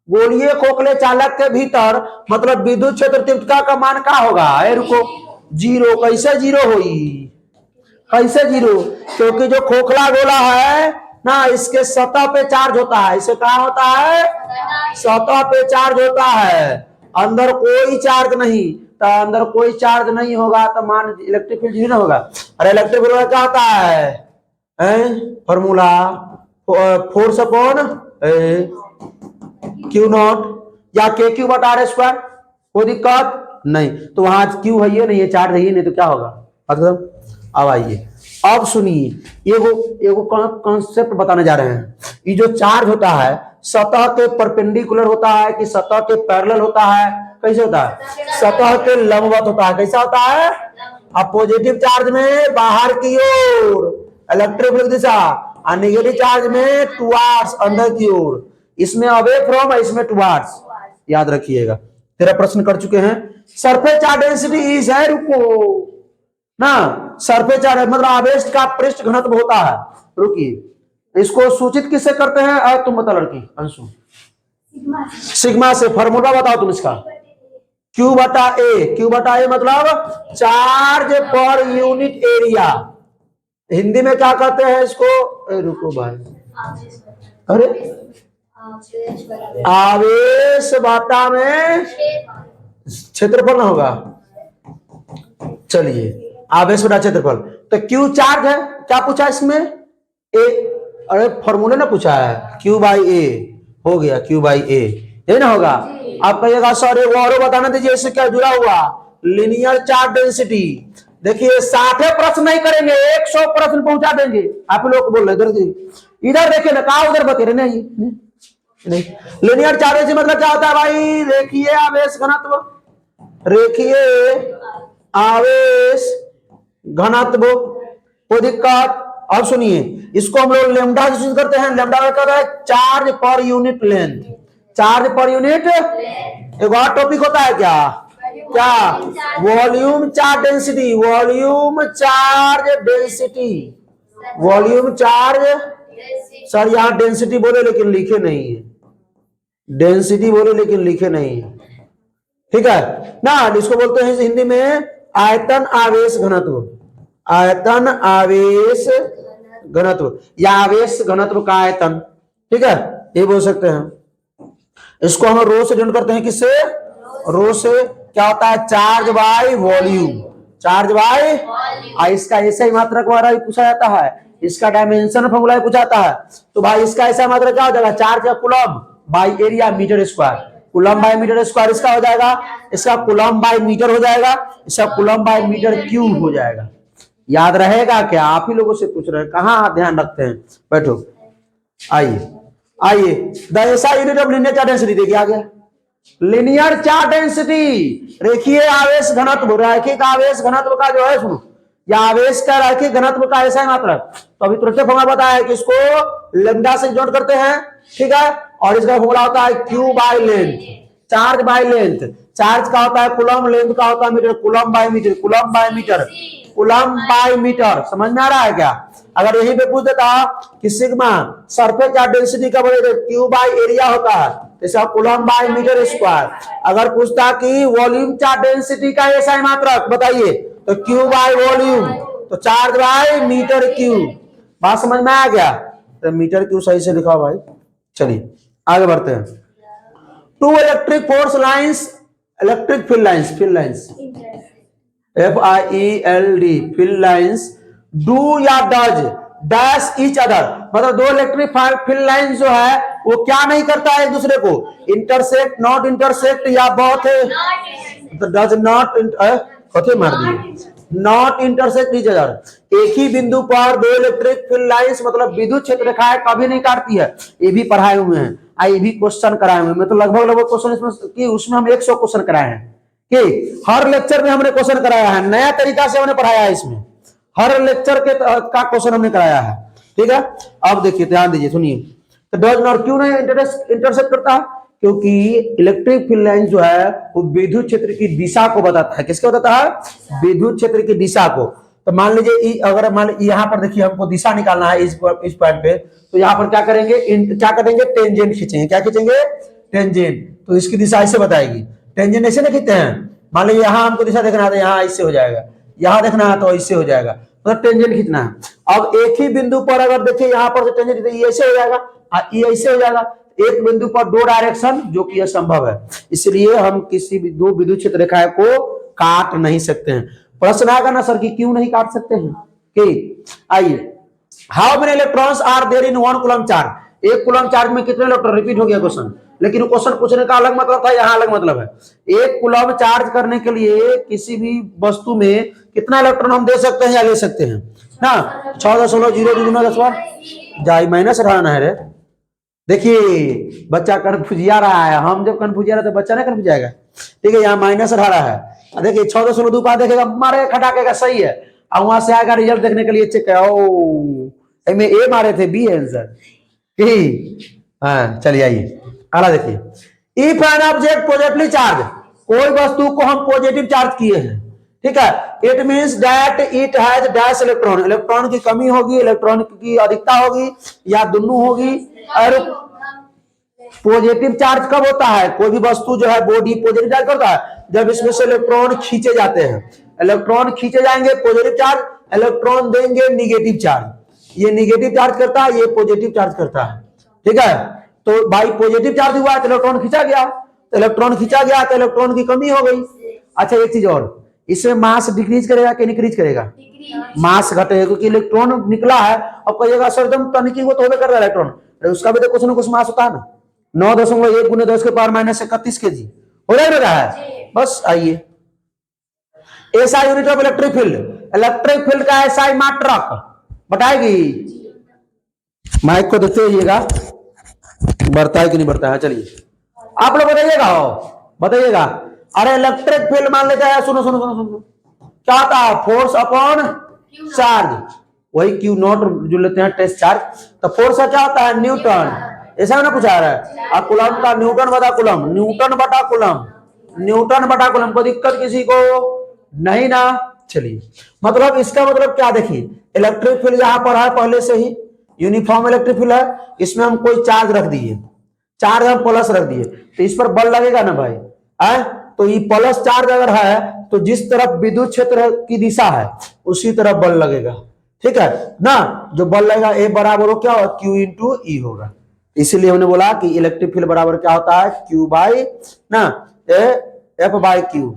गोलीय खोखले चालक के भीतर मतलब विद्युत क्षेत्र तीव्रता का मान क्या होगा, रुको 0, कैसे 0 हुई, कैसे 0, क्योंकि जो खोखला गोला है ना इसके सतह पे चार्ज होता है, इसे क्या होता है सतह पे चार्ज होता है, अंदर कोई चार्ज नहीं, तो अंदर कोई चार्ज नहीं होगा तो मान इलेक्ट्रिक फील्ड 0 होगा। अरे इलेक्ट्रिक फील्ड क्या होता है फॉर्मूला फोर्स अपॉन Q0 या KQ बटा R स्क्वायर, कोई दिक्कत नहीं, तो वहां Q है ये नहीं है, चार्ज है ये नहीं, तो क्या होगा मतलब। अब आइए अब सुनिए, एगो कॉन्सेप्ट बताने जा रहे हैं, ये जो चार्ज होता है सतह के परपेंडिकुलर होता है कि सतह के पैरेलल होता है, कैसे होता है सतह के लंबवत होता है, कैसा होता है, अब पॉजिटिव चार्ज में बाहर की ओर इलेक्ट्रिक फील्ड दिशा, और नेगेटिव चार्ज में टुवार्ड्स अंदर की ओर, इसमें अवे फ्रॉम है, इसमें टुवार्ड्स, याद रखिएगा। तेरा प्रश्न कर चुके हैं, सरफेस चार्ज डेंसिटी इज है, रुको ना, सरफेस चार्ज मतलब आवेश का पृष्ठ घनत्व होता है, रुकिए इसको सूचित किससे करते हैं, तुम बता लड़की अंशु, सिग्मा से, फॉर्मूला बताओ तुम इसका, Q बटा A, Q बटा A मतलब charge per unit area, Hindi में क्या कहते हैं इसको? रुको भाई, अरे आवेश बटा में क्षेत्रफल ना होगा। चलिए, आवेश बटा क्षेत्रफल, तो क्यू चार्ज है, क्या पूछा इसमें? ए, अरे फॉर्मूले ना पूछा है, क्यू बाई ए हो गया, क्यू बाई ए, ये ना होगा। आप कहिएगा सर वो और बताना दीजिए, इससे क्या जुड़ा हुआ? Linear charge density. देखिए 60 प्रश्न नहीं करेंगे, 100 प्रश्न पहुंचा देंगे। आप लोग बोल रहे इधर देखिए ना, कहा उधर बते रहे नहीं। लीनियर चार्ज डेंसिटी मतलब क्या होता है भाई? रेखीय आवेश घनत्व, रेखीय आवेश घनत्व। कोई दिक्कत? और सुनिए, इसको हम लोग लैम्डा से करते हैं। लैम्डा का क्या है? Charge per unit length, charge per unit. एक और टॉपिक होता है क्या? Volume charge density, volume charge density, volume charge. Sir यहाँ डेंसिटी बोले लेकिन लिखे नहीं है, डेंसिटी बोले लेकिन लिखे नहीं है, ठीक है ना। इसको बोलते हैं हिंदी में आयतन आवेश घनत्व, आयतन आवेश घनत्व या आवेश घनत्व का आयतन, ठीक है, ये बोल सकते हैं। इसको हम रो से डिनोट करते हैं, किससे? रो से। क्या होता है? Charge by volume, charge by. इसका ऐसा मात्रक वाला भी पूछा जाता है, इसका डायमेंशन फॉर्मूला भी पूछा जाता है। तो भाई इसका ऐसा मात्रक क्या हो जाएगा? चार्ज या coulomb by area metre square, coulomb by metre square इसका हो जाएगा, इसका कूलम बाय मीटर हो जाएगा, इसका कूलम बाय मीटर क्यूब हो जाएगा। याद रहेगा क्या? आप ही लोगों से पूछ रहे हैं, कहाँ ध्यान रखते हैं। बैठो, आइए आइए, the SI unit of linear charge density देखिए आ गया। लीनियर चार्ज डेंसिटी रेखीय आवेश घनत्व, रैखिक आवेश घनत्व का जो है, सुनो, या आवेश का रैखिक घनत्व का ऐसा मात्रक। तो अभी तुरंत फॉर्मूला बताया कि इसको लैम्डा से जोड़ करते हैं, ठीक है। और इसका फॉर्मूला होता है Q by length, charge by length. Charge का होता है कूलम, लेंथ का होता है metre, coulomb by metre, coulomb by metre, coulomb by metre. समझ में आ रहा है क्या? अगर यहीं पे पूछ देता कि सिग्मा सरफेस चार्ज डेंसिटी का बोले क्यू बाय एरिया होता है, जैसे कूलम बाय मीटर स्क्वायर। अगर पूछता कि वॉल्यूम चार्ज डेंसिटी का ऐसा मात्रक बताइए, तो क्यू बाय वॉल्यूम, तो चार्ज बाय मीटर क्यू। बात समझ में आ गया? तो मीटर क्यू सही से लिखा भाई। चलिए आगे बढ़ते हैं। Two electric force lines, electric field lines, field lines FIELD, field lines do या डज डैश ईच अदर, मतलब दो इलेक्ट्रिक फील्ड लाइन जो है वो क्या नहीं करता है एक दूसरे को? इंटरसेक्ट, नॉट इंटरसेक्ट, या बहुत डज नॉट, कथे मार दिए, नॉट इंटरसेक्ट ईच अदर। एक ही बिंदु पर दो इलेक्ट्रिक फील्ड लाइंस मतलब विद्युत क्षेत्र रेखाएं कभी नहीं काटती है। ये भी पढ़ाए हुए हैं, ये भी क्वेश्चन कराए हुए हैं। मैं तो लगभग क्वेश्चन इसमें कि उसमें हम 100 क्वेश्चन कराए हैं कि हर लेक्चर में हमने क्वेश्चन कराया है, नया तरीका से हमने पढ़ाया है। इसमें हर लेक्चर के का क्वेश्चन हमने कराया है, ठीक है। अब देखिए, ध्यान दीजिए, सुनिए। तो डज नॉट क्यों नहीं इंटरसेक्ट करता? क्योंकि इलेक्ट्रिक फील्ड लाइन जो है वो विद्युत क्षेत्र की दिशा को बताता है। किसको बताता है? विद्युत क्षेत्र की दिशा को। तो मान लीजिए अगर मान यहाँ पर देखिए हमको दिशा निकालना है इस पॉइंट पे, तो यहाँ पर क्या करेंगे? क्या करेंगे? टेंजेंट खींचेंगे। क्या खींचेंगे? टेंजेंट। तो इसकी दिशा ऐसे बताएगी। टेंजेंट ऐसे ना खींचते हैं। मान लीजिए यहाँ हमको दिशा देखना है तो यहाँ ऐसे हो जाएगा, यहाँ देखना है तो ऐसे हो जाएगा, मतलब टेंजेंट खींचना है। अब एक ही बिंदु पर अगर देखिए यहाँ पर से टेंजेंट ये ऐसे हो जाएगा, ये ऐसे हो जाएगा। एक बिंदु पर दो डायरेक्शन, जो कि असंभव है, इसलिए हम किसी भी दो विद्युत क्षेत्र रेखाएं को काट नहीं सकते हैं। प्रश्न आएगा ना सर कि क्यों नहीं काट सकते हैं? कि आइए, how many electrons are there in one coulomb charge? एक कूलम चार्ज में कितने इलेक्ट्रॉन? रिपीट हो गया क्वेश्चन, लेकिन क्वेश्चन पूछने का अलग मतलब था, यहाँ अलग मतलब है। एक कूलम चार्ज करने के लिए किसी भी वस्तु में कितना इलेक्ट्रॉन हम दे सकते हैं या ले सकते हैं ना? 6.0 जाई माइनस रहना है रे। देखिए बच्चा कन्फ्यूज रहा है, हम जब कन्फ्यूज रहा तो बच्चा नहीं कन्फ्यूज जाएगा, ठीक है। यहाँ माइनस रहा है, देखिए 6.2 पा देखेगा, मारे खटाकेगा, सही है। और वहां से आएगा रिजल्ट देखने के लिए, चेक है में ए मारे थे, बी है आंसर। हाँ चलिए आइए अगला देखिए। If an object positively charge, कोई वस्तु को हम पॉजिटिव चार्ज किए हैं, ठीक है, it means that it has dash electron. Electron की कमी होगी, इलेक्ट्रॉन की अधिकता होगी, या दोनों होगी। और पॉजिटिव चार्ज कब होता है? कोई भी वस्तु जो है बॉडी पॉजिटिव चार्ज करता है जब इसमें से इलेक्ट्रॉन खींचे जाते हैं। इलेक्ट्रॉन खींचे जाएंगे, पॉजिटिव चार्ज, इलेक्ट्रॉन देंगे निगेटिव चार्ज, ये निगेटिव चार्ज करता है, ये पॉजिटिव चार्ज करता है, ठीक है। तो भाई पॉजिटिव चार्ज हुआ तो इलेक्ट्रॉन खींचा गया, तो इलेक्ट्रॉन खींचा गया तो इलेक्ट्रॉन की कमी हो गई। अच्छा एक चीज और, इसमें मास डिक्रीज करेगा कि इंक्रीज करेगा? मास घटेगा, क्योंकि इलेक्ट्रॉन निकला है। अब कहिएगा सर एकदम तनिकी को तो होबे कर रहा है इलेक्ट्रॉन, उसका भी तो कुछ ना कुछ मास होता है ना। 9.1 × 10⁻31 kg हो रहा है। बस आइए, SI unit of electric field, electric field का एसआई मात्रक बताएगी। माइक को देखते रहिएगा बढ़ता है कि नहीं बढ़ता है। चलिए आप लोग बताइएगा, बताइएगा। अरे इलेक्ट्रिक फील्ड मान लेते हैं, सुनो सुनो सुनो सुनो, क्या होता है? फोर्स अपॉन चार्ज, वही क्यू नॉट जो लेते हैं टेस्ट चार्ज। तो फोर्स का क्या होता है? न्यूटन, ऐसा ना पूछा रहा है। और कूलम का न्यूटन बटा कूलम, न्यूटन बटा कूलम, न्यूटन बटा कूलम। को दिक्कत किसी को नहीं ना? चलिए, मतलब इसका मतलब क्या, देखिए इलेक्ट्रिक फील्ड यहां पर है पहले से ही, यूनिफॉर्म इलेक्ट्रिक फील्ड है, इसमें हम कोई चार्ज रख दिए, चार्ज हम प्लस रख दिए, तो इस पर बल लगेगा ना भाई, है? तो ये प्लस चार्ज अगर है तो जिस तरफ विद्युत क्षेत्र की दिशा है उसी तरफ बल लगेगा, ठीक है ना। जो बल लगेगा ए बराबर हो क्या होगा? क्यू इंटू ई होगा। इसीलिए हमने बोला कि इलेक्ट्रिक फील्ड बराबर क्या होता है? क्यू बाई ना एफ बाई क्यू।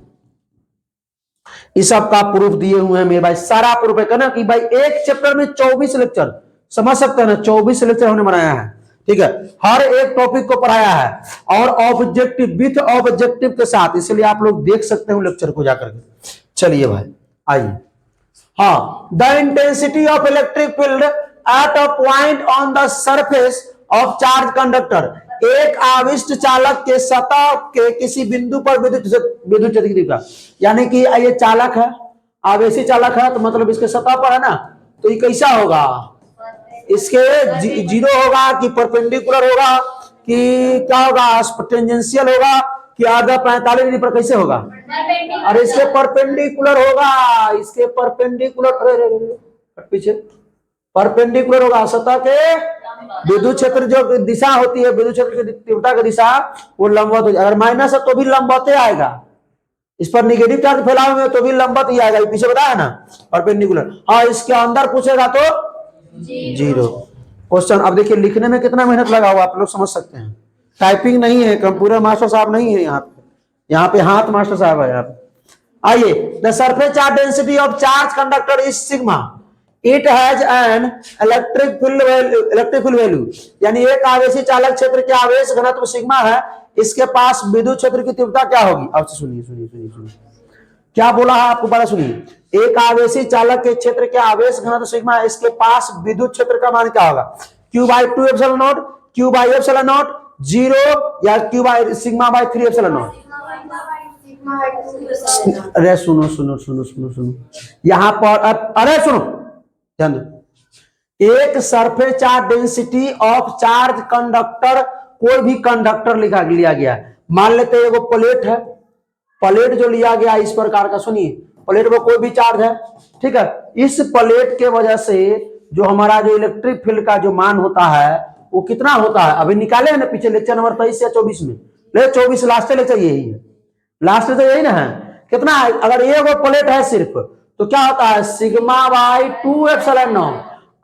इस सब का प्रूफ दिए हुए हैं मेरे भाई, सारा प्रूफ है कहना कि भाई एक चैप्टर में 24 लेक्चर, समझ सकते हैं ना, 24 लेक्चर हमने बनाया है, ठीक है। हर एक टॉपिक को पढ़ाया है और ऑब्जेक्टिव विथ ऑब्जेक्टिव के साथ, इसलिए आप लोग देख सकते हो लेक्चर को जाकर के। चलिए भाई आइए, हाँ, the intensity of electric field at a point on the surface of charge conductor, एक आविष्ट चालक के सतह के किसी बिंदु पर विद्युत क्षेत्र की तीव्रता, यानी कि ये चालक है, आवेशी चालक है, तो मतलब इसके सतह पर है ना, तो ये कैसा होगा? इसके जीरो होगा कि परपेंडिकुलर होगा कि क्या होगा? टेंजेंशियल होगा कि आधा 45 डिग्री पर कैसे होगा? अरे इसके परपेंडिकुलर होगा, इसके परपेंडिकुलर, पीछे परपेंडिकुलर होगा सतह के। विद्युत क्षेत्र जो दिशा होती है, विद्युत क्षेत्र की तीव्रता की दिशा वो लंबवत हो जाए, अगर माइनस है तो भी लंबवत आएगा, इस पर निगेटिव चार्ज फैलाए हुए तो भी लंबवत ही आएगा, पीछे बताया ना परपेंडिकुलर। हाँ, इसके अंदर पूछेगा तो जीरो। क्वेश्चन अब देखिए, लिखने में कितना मेहनत लगा हुआ आप लोग समझ सकते हैं, टाइपिंग नहीं है, कंप्यूटर मास्टर साहब नहीं है यहाँ पे हाथ मास्टर साहब है यहाँ पे। आइए, the surface charge density of charge conductor is sigma, it has an electric field value, यानी एक आवेशी चालक क्षेत्र के आवेश घनत्व सिग्मा है, इसके पास विद्युत क्षेत्र की तीव्रता क्या होगी? अब सुनिए सुनिए सुनिए सुनिए क्या बोला है आपको, बड़ा सुनिए। एक आवेशी चालक के क्षेत्र के आवेश घनत्व सिग्मा है, इसके पास विद्युत क्षेत्र का मान क्या होगा? Q by 2 epsilon naught, Q by epsilon naught, zero, या Q by sigma by 3 epsilon naught. अरे सुनो सुनो सुनो सुनो सुनो, यहां पर अरे सुनो ध्यान दो, एक surface charge density of charge conductor, कोई भी कंडक्टर लिया गया है, मान लेते हैं वो प्लेट है, प्लेट जो लिया गया इस प्रकार का, सुनिए प्लेट में कोई भी चार्ज है, ठीक है। इस प्लेट के वजह से जो हमारा जो इलेक्ट्रिक फील्ड का जो मान होता है वो कितना होता है, अभी निकाले हैं ना पीछे लेक्चर नंबर 23 या 24 में, ले 24 लास्ट लेक्चर यही है, लास्ट तो यही ना है, कितना है? अगर ये वो प्लेट है सिर्फ तो क्या होता है? Sigma by 2 epsilon naught.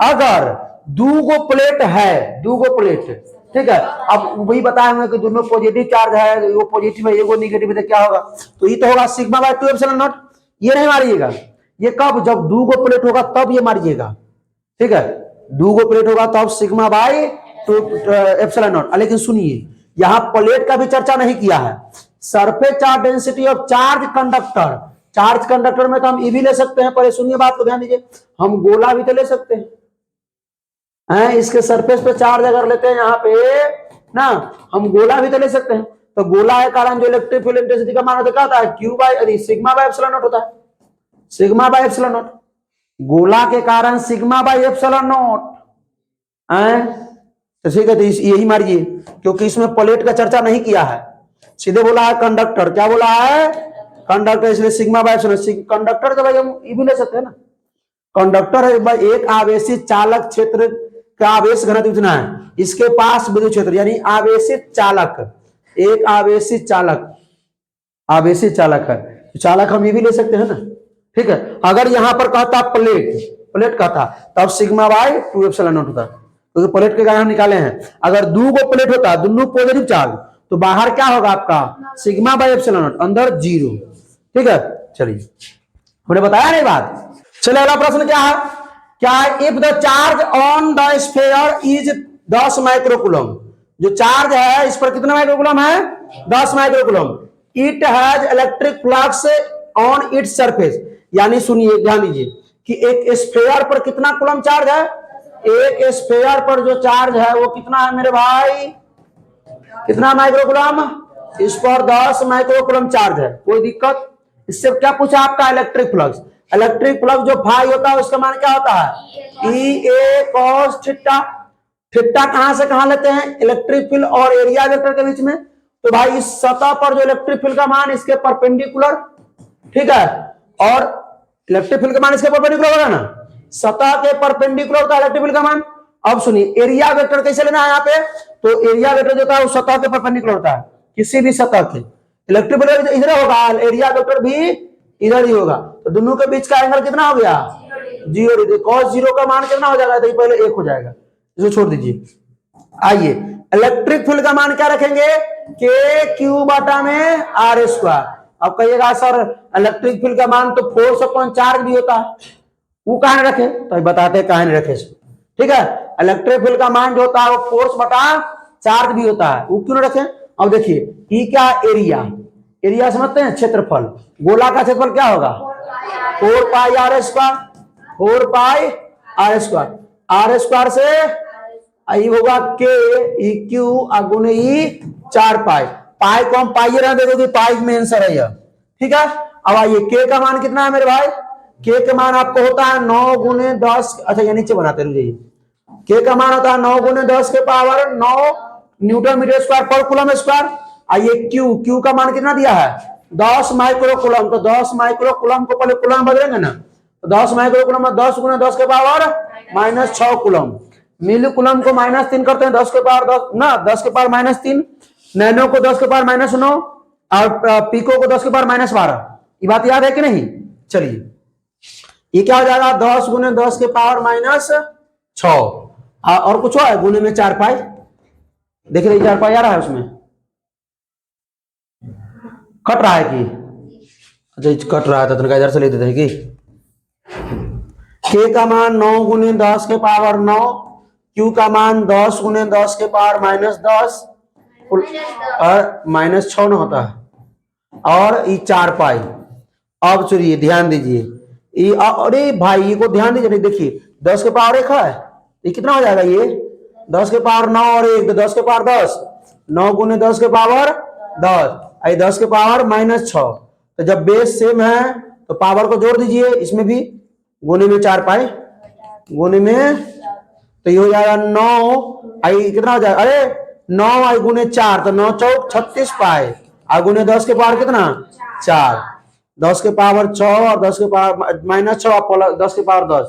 अगर दूगो प्लेट है, दूगो प्लेट, ठीक है, अब वही बताएंगे कि दोनों पॉजिटिव चार्ज है, वो पॉजिटिव है, वो निगेटिव है, क्या होगा? तो ये तो होगा सिग्मा बाई 2 एप्सिलॉन नॉट। ये नहीं मारिएगा, ये कब? जब दूगो प्लेट होगा तब ये मारिएगा, ठीक है, दूगो प्लेट होगा तब सिग्मा बाई 2 एप्सिलॉन नॉट। लेकिन सुनिए, यहां प्लेट का भी चर्चा नहीं किया है, surface charge density of charge conductor, charge conductor में तो हम ई भी ले सकते हैं, पर सुनिए बात को ध्यान दीजिए, हम गोला भी तो ले सकते हैं, इसके सरफेस पे चार्ज अगर लेते हैं यहाँ पे ना, हम गोला भी तो ले सकते हैं, तो गोला के कारण जो इलेक्ट्रिक फील्ड इंटेंसिटी का मान होता है Q by sigma by epsilon not होता है, सिग्मा बाई एप्सिलॉन नॉट, गोला के कारण सिग्मा बाई एप्सिलॉन नॉट, तो ठीक है, तो यही मारिए, क्योंकि इसमें प्लेट का चर्चा नहीं किया है, सीधे बोला है कंडक्टर, क्या बोला है? कंडक्टर, इसलिए सिग्मा बाई एप्सिलॉन। कंडक्टर तो भाई हम ये भी ले सकते हैं ना, कंडक्टर है भाई एक आवेशित चालक क्षेत्र का आवेश घनत्व इतना है, इसके पास विद्युत क्षेत्र, यानी आवेशित चालक, एक आवेशित चालक, आवेशित चालक है, चालक हम ये भी ले सकते हैं ना, ठीक है। अगर यहां पर कहता प्लेट कहता तब सिग्मा बाय 2 एप्सिलॉन नॉट होता, क्योंकि प्लेट के कारण हम निकाले हैं। अगर दो को प्लेट होता, दोनों पॉजिटिव चार्ज, तो बाहर क्या होगा आपका सिग्मा बाय एप्सिलॉन नॉट, अंदर 0। ठीक है, चलिए हमने बताया नहीं बात। चलिए अगला प्रश्न क्या है, क्या if the charge on the sphere is 10 microcoulomb, जो चार्ज है इस पर कितना माइक्रोकूलम है, 10 microcoulomb, it has electric flux on its surface, यानी सुनिए ध्यान दीजिए कि एक स्फीयर पर कितना कूलम चार्ज है, एक स्फीयर पर जो चार्ज है वो कितना है मेरे भाई, कितना माइक्रोकूलम, इस पर 10 माइक्रोकूलम चार्ज है। कोई दिक्कत, इससे क्या पूछा आपका इलेक्ट्रिक फ्लक्स, इलेक्ट्रिक फ्लक्स जो फाई होता है उसका मान क्या होता है, ई ए कॉस थीटा। थीटा कहां से कहां लेते हैं, इलेक्ट्रिक फील्ड और एरिया वेक्टर के बीच में, तो भाई इस सतह पर जो इलेक्ट्रिक फील्ड का मान इसके परपेंडिकुलर, ठीक है, और इलेक्ट्रिक फील्ड का मान इसके परपेंडिकुलर होगा ना, सतह के परपेंडिकुलर होता है इलेक्ट्रिक फील्ड का मान। अब सुनिए एरिया वेक्टर कैसे लेना है यहाँ पे, तो एरिया वेक्टर जो होता है वो सतह के परपेंडिकुलर होता है, किसी भी सतह के, इलेक्ट्रिक फील्ड इधर होगा, एरिया वेक्टर भी इधर ही होगा, तो दोनों के बीच का एंगल कितना हो गया, 0। cos 0 का मान कितना हो जाएगा, तो पहले 1 हो जाएगा, इसको छोड़ दीजिए। आइए इलेक्ट्रिक फील्ड का मान क्या रखेंगे, के क्यू बटा में आर स्क्वायर। अब कहिएगा सर इलेक्ट्रिक फील्ड का मान तो फोर्स अपॉन चार्ज भी होता है, वो कहां रखे, तो बताते हैं कहां रखे। ठीक है, इलेक्ट्रिक फील्ड का मान जो होता है वो फोर्स बटा चार्ज भी होता है, वो क्यों रखे। अब देखिए ई क्या, एरिया, एरिया समझते हैं, क्षेत्रफल, गोला का क्षेत्रफल क्या होगा 4 pi R square, 4 pi R square, R square से आई होगा के ई क्यू गुने ई 4 पाई, पाई को हम पाई रहने दे दो, पाई में आंसर है यह। ठीक है, अब आइए के का मान कितना है मेरे भाई, के का मान आपको होता है 9 गुने 10, अच्छा ये नीचे बनाते रहिए, के का मान होता है 9 गुने 10 के पावर 9 न्यूटन मीटर स्क्वायर पर कूलम स्क्वायर। आइए क्यू का मान कितना दिया है 10 माइक्रोकूलम, तो 10 माइक्रोकूलम को पहले कूलम बदलेंगे ना, तो 10 माइक्रोकूलम 10 गुने 10 के पावर -6 कूलम, मिली कूलम को -3 करते हैं 10 के पावर 10 ना, 10 के पावर -3, नैनो को 10 के पावर -9 और पिको को 10 के पावर -12। ये बात याद है कि नहीं। चलिए ये क्या हो जाएगा 10 गुने 10 के पावर -6 और कुछ है गुने में 4 पाई, देख रहे 4 पाई आ रहा है उसमें, कट रहा है कि, अच्छा कट रहा था तो इधर से ले देते हैं कि के का मान 9 गुने 10 के पावर 9, क्यू का मान 10 गुने 10 के पावर -10 और -6 न होता है, और ये 4 पाई। अब चलिए ध्यान दीजिए, ये अरे भाई ये को ध्यान दीजिए, देखिए 10 के पावर 1 है, ये कितना हो जाएगा, ये 10 के पावर 9 और 1 तो 10 के पावर 10, 9 गुने 10 के पावर 10, 10 के पावर -6, तो जब बेस सेम है तो पावर को जोड़ दीजिए, इसमें भी गुने में 4 पाई, गुने में तो ये हो जाएगा 9 आई कितना हो जाएगा, अरे 9 आई गुने 4 तो 9 चौक 36 पाई, और गुने 10 के पावर कितना 4, 10 के पावर 6 और 10 के पावर -6 10 के पावर 10,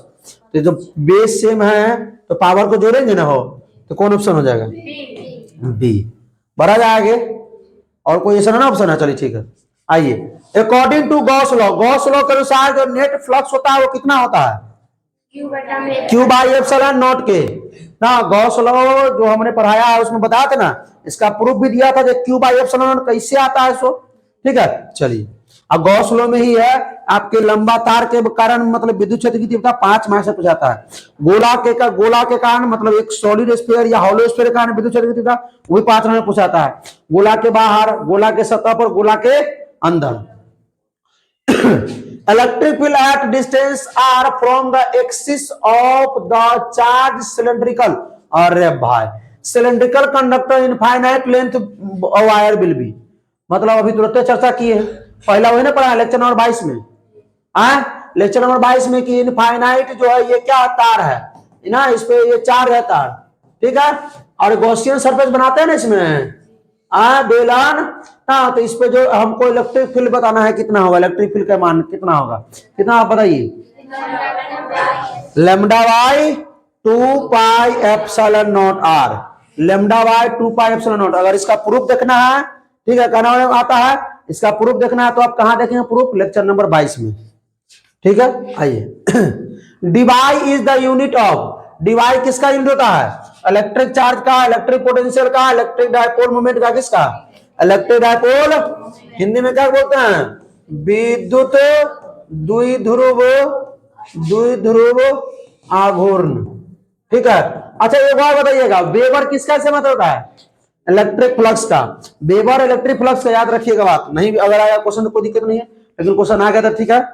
तो जब बेस सेम है तो पावर को जोड़ेंगे ना हो, तो कौन ऑप्शन हो जाएगा, बी। बढ़ा जाएगा, और कोई ऐसा ना ऑप्शन है, चलिए ठीक है। आइए according to Gauss law, Gauss law के अनुसार जो नेट फ्लक्स होता है वो कितना होता है, क्यू बाई एप्सिलॉन नॉट के ना। गॉस लॉ जो हमने पढ़ाया है उसमें बताया था ना, इसका प्रूफ भी दिया था कि क्यू बाई एप्सिलॉन नॉट कैसे आता है सो। ठीक है, चलिए अब गॉस लॉ में ही है आपके लंबा तार के कारण मतलब विद्युत क्षेत्र की तीव्रता 5 माइक्रो से जाता है, गोला के कारण मतलब एक सॉलिड स्फीयर या हॉलो स्फीयर के कारण विद्युत क्षेत्र की तीव्रता वही 5 में पूछाता है, गोला के बाहर, गोला के सतह पर, गोला के अंदर। Electric field at distance r from the axis of the charge cylindrical, अरे भाई cylindrical conductor infinite length wire will be, मतलब अभी तुरंत चर्चा की है, पहला वही ना पढ़ा लेक्चर नंबर 22 में, लेक्चर नंबर 22 में कि इनफाइनाइट जो है ये क्या तार है ना, इस पे ये चार्ज है तार, ठीक है, और गॉसियन सरफेस बनाते हैं ना इसमें बेलन, हाँ, तो इस पे जो हमको इलेक्ट्रिक फील्ड बताना है कितना होगा, इलेक्ट्रिक फील्ड का मान कितना होगा, कितना आप बताइए, lambda by 2 pi epsilon naught r, lambda by 2 pi epsilon naught. अगर इसका प्रूफ देखना है, ठीक है, कहना आता है इसका प्रूफ देखना है तो आप कहां देखेंगे प्रूफ, लेक्चर नंबर 22 में। ठीक है, आइए। Debye is the unit of, debye किसका यूनिट होता है? इलेक्ट्रिक चार्ज का, इलेक्ट्रिक पोटेंशियल का, इलेक्ट्रिक डायपोल मोमेंट का, किसका? Electric dipole. हिंदी में क्या बोलते हैं? विद्युत द्विध्रुव आघूर्ण। ठीक है, अच्छा एक बार बताइएगा, वेबर किसका से मतलब होता है? इलेक्ट्रिक फ्लक्स का। वेबर इलेक्ट्रिक फ्लक्स का, याद रखिएगा बात। नहीं अगर आया क्वेश्चन तो कोई दिक्कत नहीं है, लेकिन क्वेश्चन आ गया था, ठीक है।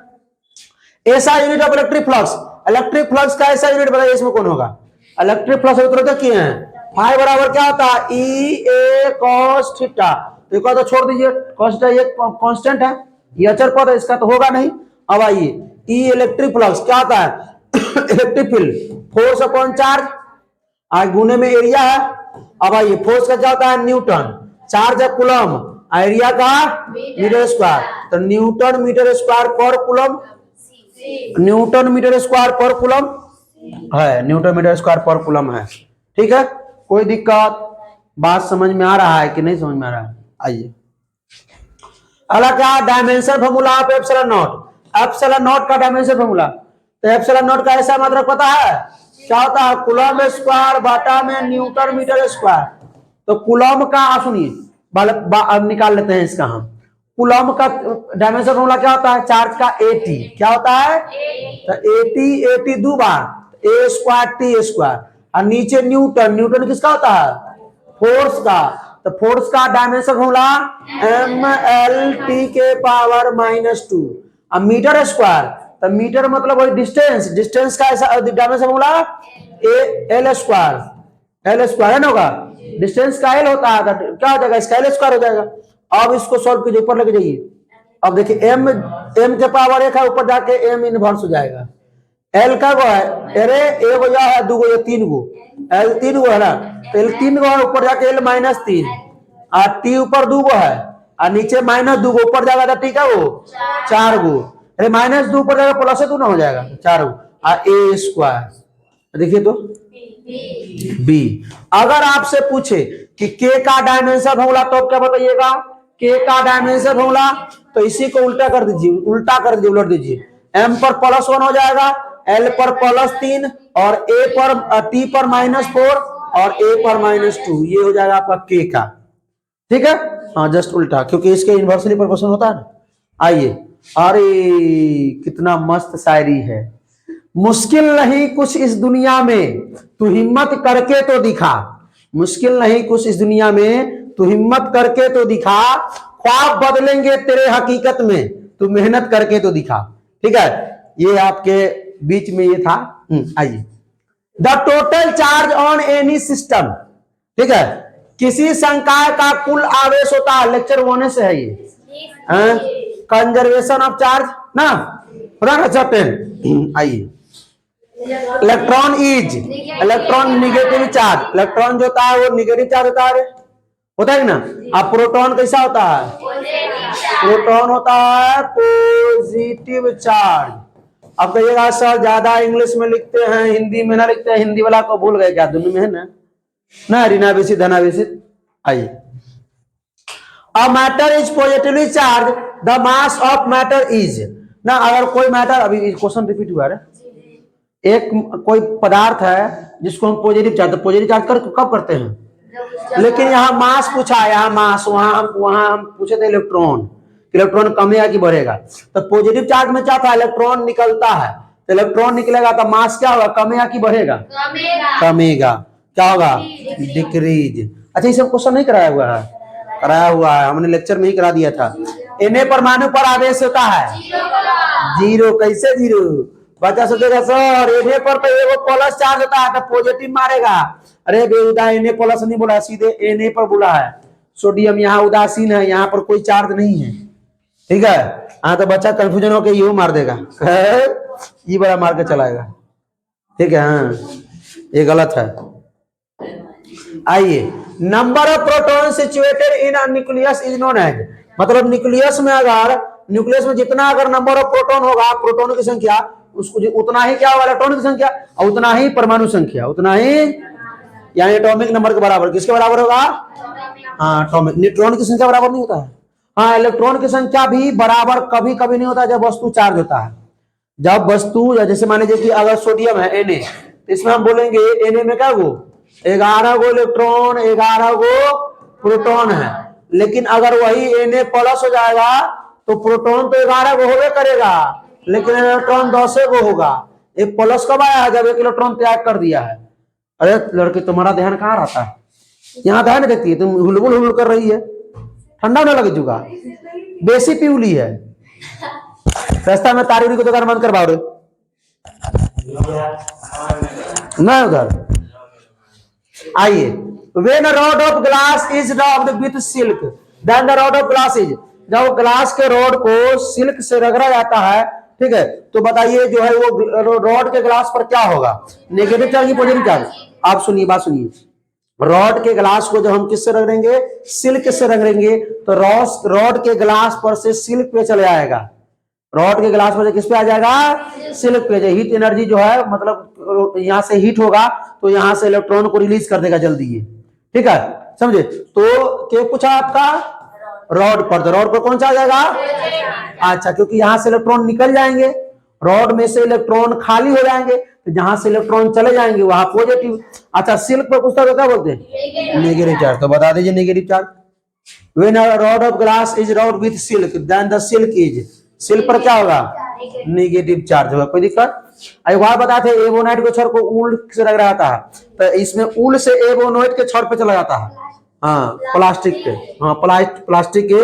ऐसा unit of electric flux, electric flux का ऐसा यूनिट बताइए, इसमें कौन होगा? इलेक्ट्रिक फ्लक्स उत्तर क्या किए हैं? फाई बराबर क्या होता है? ई ए कॉस थीटा। तो एक तो छोड़ दीजिए, कॉस थीटा ये कांस्टेंट है, ये अचर पद है, इसका तो होगा नहीं। अब आइए, ई इलेक्ट्रिक फ्लक्स क्या होता है? Electric field, force upon charge, आज गुने में एरिया है। अब आइए, फोर्स का क्या होता है? न्यूटन, चार्ज है कूलम, एरिया का मीटर स्क्वायर, तो न्यूटन मीटर स्क्वायर पर कूलम, न्यूटन मीटर स्क्वायर पर कूलम है, न्यूटन मीटर स्क्वायर पर कूलम है। ठीक है, कोई दिक्कत? बात समझ में आ रहा है कि नहीं समझ में आ रहा है? आइए, अगला क्या? Dimension formula of epsilon not. Epsilon naught का डायमेंशन फॉर्मूला, तो एप्सिलॉन नॉट का ऐसा मतलब पता है क्या होता है? कूलम स्क्वायर बटा में न्यूटन मीटर स्क्वायर। तो कूलम का सुनिए, अब निकाल लेते हैं इसका हम। कूलम का डायमेंशन फॉर्मूला क्या होता है? चार्ज का एटी क्या होता है? तो एटी दो बार ए स्क्वायर टी स्क्वायर, और नीचे न्यूटन, न्यूटन किसका होता है? फोर्स का। तो फोर्स का dimension formula M L T के पावर -2। अब मीटर स्क्वायर, तो मीटर मतलब वही डिस्टेंस, डिस्टेंस का ऐसा dimension formula A L square है ना, होगा डिस्टेंस का एल होता है, तो क्या हो जाएगा? इसका एल स्क्वायर हो जाएगा। अब इसको सॉल्व कीजिए, ऊपर लेके जाइए। अब देखिए, एम के पावर 1 है, ऊपर जाके एम इनवर्स हो जाएगा। एल का वो है, अरे एगो या है, दूगो या तीन गो, एल 3 गो है ना, तो एल 3 गो है, ऊपर जाके एल -3, और टी ऊपर 2 गो है, और नीचे -2 गो, ऊपर जाएगा, ठीक है वो 4 गो, अरे -2 ऊपर जाएगा, प्लस 2 ना हो जाएगा, 4 गो, और ए स्क्वायर। देखिए तो बी। अगर आपसे पूछे कि के का डायमेंशन फॉर्मूला, तो क्या बताइएगा? के का डायमेंशन फॉर्मूला, तो इसी को उल्टा कर दीजिए, उलट दीजिए। एम पर +1 हो जाएगा, एल पर +3, और ए पर टी पर -4, और ए पर -2, ये हो जाएगा आपका के का। ठीक है, हाँ जस्ट उल्टा, क्योंकि इसके इन्वर्सली प्रोपोर्शनल होता है ना। आइए, अरे कितना मस्त शायरी है। मुश्किल नहीं कुछ इस दुनिया में, तू हिम्मत करके तो दिखा। मुश्किल नहीं कुछ इस दुनिया में, तू हिम्मत करके तो दिखा। ख्वाब बदलेंगे तेरे हकीकत में, तू मेहनत करके तो दिखा। ठीक है, ये आपके बीच में ये था। आइए, the total charge on any system, ठीक है, किसी संकाय का कुल आवेश होता है। लेक्चर 1 से है ये, कंजर्वेशन ऑफ चार्ज ना, अच्छा पेन। आइए, electron is, electron negative charge, electron जो होता है वो निगेटिव चार्ज होता है ना। अब प्रोटॉन कैसा होता है? प्रोटॉन होता है पॉजिटिव चार्ज। अब कहिएगा सर ज्यादा इंग्लिश में लिखते हैं, हिंदी में ना लिखते हैं, हिंदी वाला को भूल गए क्या? दोनों में है ना, ऋणावेशित धनावेशित। आइए, a matter is positively charge, the mass of matter is ना। अगर कोई मैटर, अभी क्वेश्चन रिपीट हुआ है, एक कोई पदार्थ है जिसको हम पॉजिटिव चार्ज, पॉजिटिव चार्ज कब करते हैं? लेकिन यहाँ मास पूछा है, यहाँ मास, वहां हम पूछे थे इलेक्ट्रॉन, इलेक्ट्रॉन कमेगा कि बढ़ेगा। तो पॉजिटिव चार्ज में क्या था? इलेक्ट्रॉन निकलता है, तो इलेक्ट्रॉन निकलेगा तो मास क्या होगा? कमेगा कि बढ़ेगा? कमेगा। क्या होगा? डिक्रीज। अच्छा, ये सब क्वेश्चन नहीं कराया हुआ है? कराया हुआ है, हमने लेक्चर में ही करा दिया था। Na परमाणु पर आवेश होता है 0। कैसे 0? बच्चा सोचेगा सर Na पर तो एगो प्लस चार्ज होता है, तो पॉजिटिव मारेगा। अरे बेहुदा, Na प्लस नहीं बोला, सीधे Na पर बोला है। सोडियम यहाँ उदासीन है, यहाँ पर कोई चार्ज नहीं है। ठीक है, हाँ, तो बच्चा कंफ्यूजन होकर यू मार देगा, ये बड़ा मार के चलाएगा। ठीक है, हाँ ये गलत है। आइए, number of proton situated in a nucleus is known as, मतलब न्यूक्लियस में जितना अगर नंबर ऑफ प्रोटॉन होगा, प्रोटॉन की संख्या, उसको उतना ही क्या होगा? इलेक्ट्रॉन की संख्या, और उतना ही परमाणु संख्या, उतना ही, यानी एटॉमिक नंबर के बराबर। किसके बराबर होगा? हाँ, एटॉमिक। न्यूट्रॉन की संख्या बराबर नहीं होता है। हाँ, इलेक्ट्रॉन की संख्या भी बराबर कभी कभी नहीं होता जब वस्तु चार्ज होता है। जब वस्तु या जैसे मान लीजिए कि अगर सोडियम है Na, तो इसमें हम बोलेंगे Na में क्या गो 11 गो इलेक्ट्रॉन 11 गो प्रोटॉन है। लेकिन अगर वही Na प्लस हो जाएगा तो प्रोटॉन तो 11 गो होवे करेगा, लेकिन इलेक्ट्रॉन 10 गो होगा। एक प्लस कब आया है? जब एक इलेक्ट्रॉन त्याग कर दिया है। अरे लड़के तुम्हारा ध्यान कहाँ रहता है? यहाँ ध्यान देखती है, तुम हुलबुल हुलबुल कर रही है, ठंडा ना लगे चुका, बेसी पीवली है। रास्ता में तारी की दुकान बंद करवाओ रे ना उधर। आइए, when a rod of glass is rubbed with silk, then the rod of glass is, जब ग्लास के रॉड को सिल्क से रगड़ा जाता है, ठीक है, तो बताइए जो है वो रॉड के ग्लास पर क्या होगा, नेगेटिव चार्ज की पॉजिटिव चार्ज? आप सुनिए, बात सुनिए, रॉड के ग्लास को जब हम किससे रगड़ेंगे? सिल्क से रगड़ेंगे, तो रॉड के ग्लास पर से सिल्क पे चले आएगा। रॉड के ग्लास पर से किस पे आ जाएगा? सिल्क पे। हीट एनर्जी जो है, मतलब यहाँ से हीट होगा तो यहाँ से इलेक्ट्रॉन को रिलीज कर देगा जल्दी ये, ठीक है, समझे? तो क्या पूछा आपका? रॉड पर, तो रॉड पर कौन सा आ जाएगा? अच्छा, क्योंकि यहाँ से इलेक्ट्रॉन निकल जाएंगे, रॉड में से इलेक्ट्रॉन खाली हो जाएंगे, तो जहां से इलेक्ट्रॉन चले जाएंगे वहां पॉजिटिव। अच्छा, सिल्क पर पूछता है क्या बोलते हैं? Negative charge. तो बता दीजिए negative charge. When a rod of glass is rubbed with silk, then the silk is, silk पर क्या होगा? नेगेटिव चार्ज होगा। कोई दिक्कत? एक बार बताते हैं, एबोनाइट के छड़ को ऊल से लग रहा था, तो इसमें ऊल से एबोनाइट के छड़ पे चला जाता है। हाँ, प्लास्टिक पे, हाँ प्लास्टिक के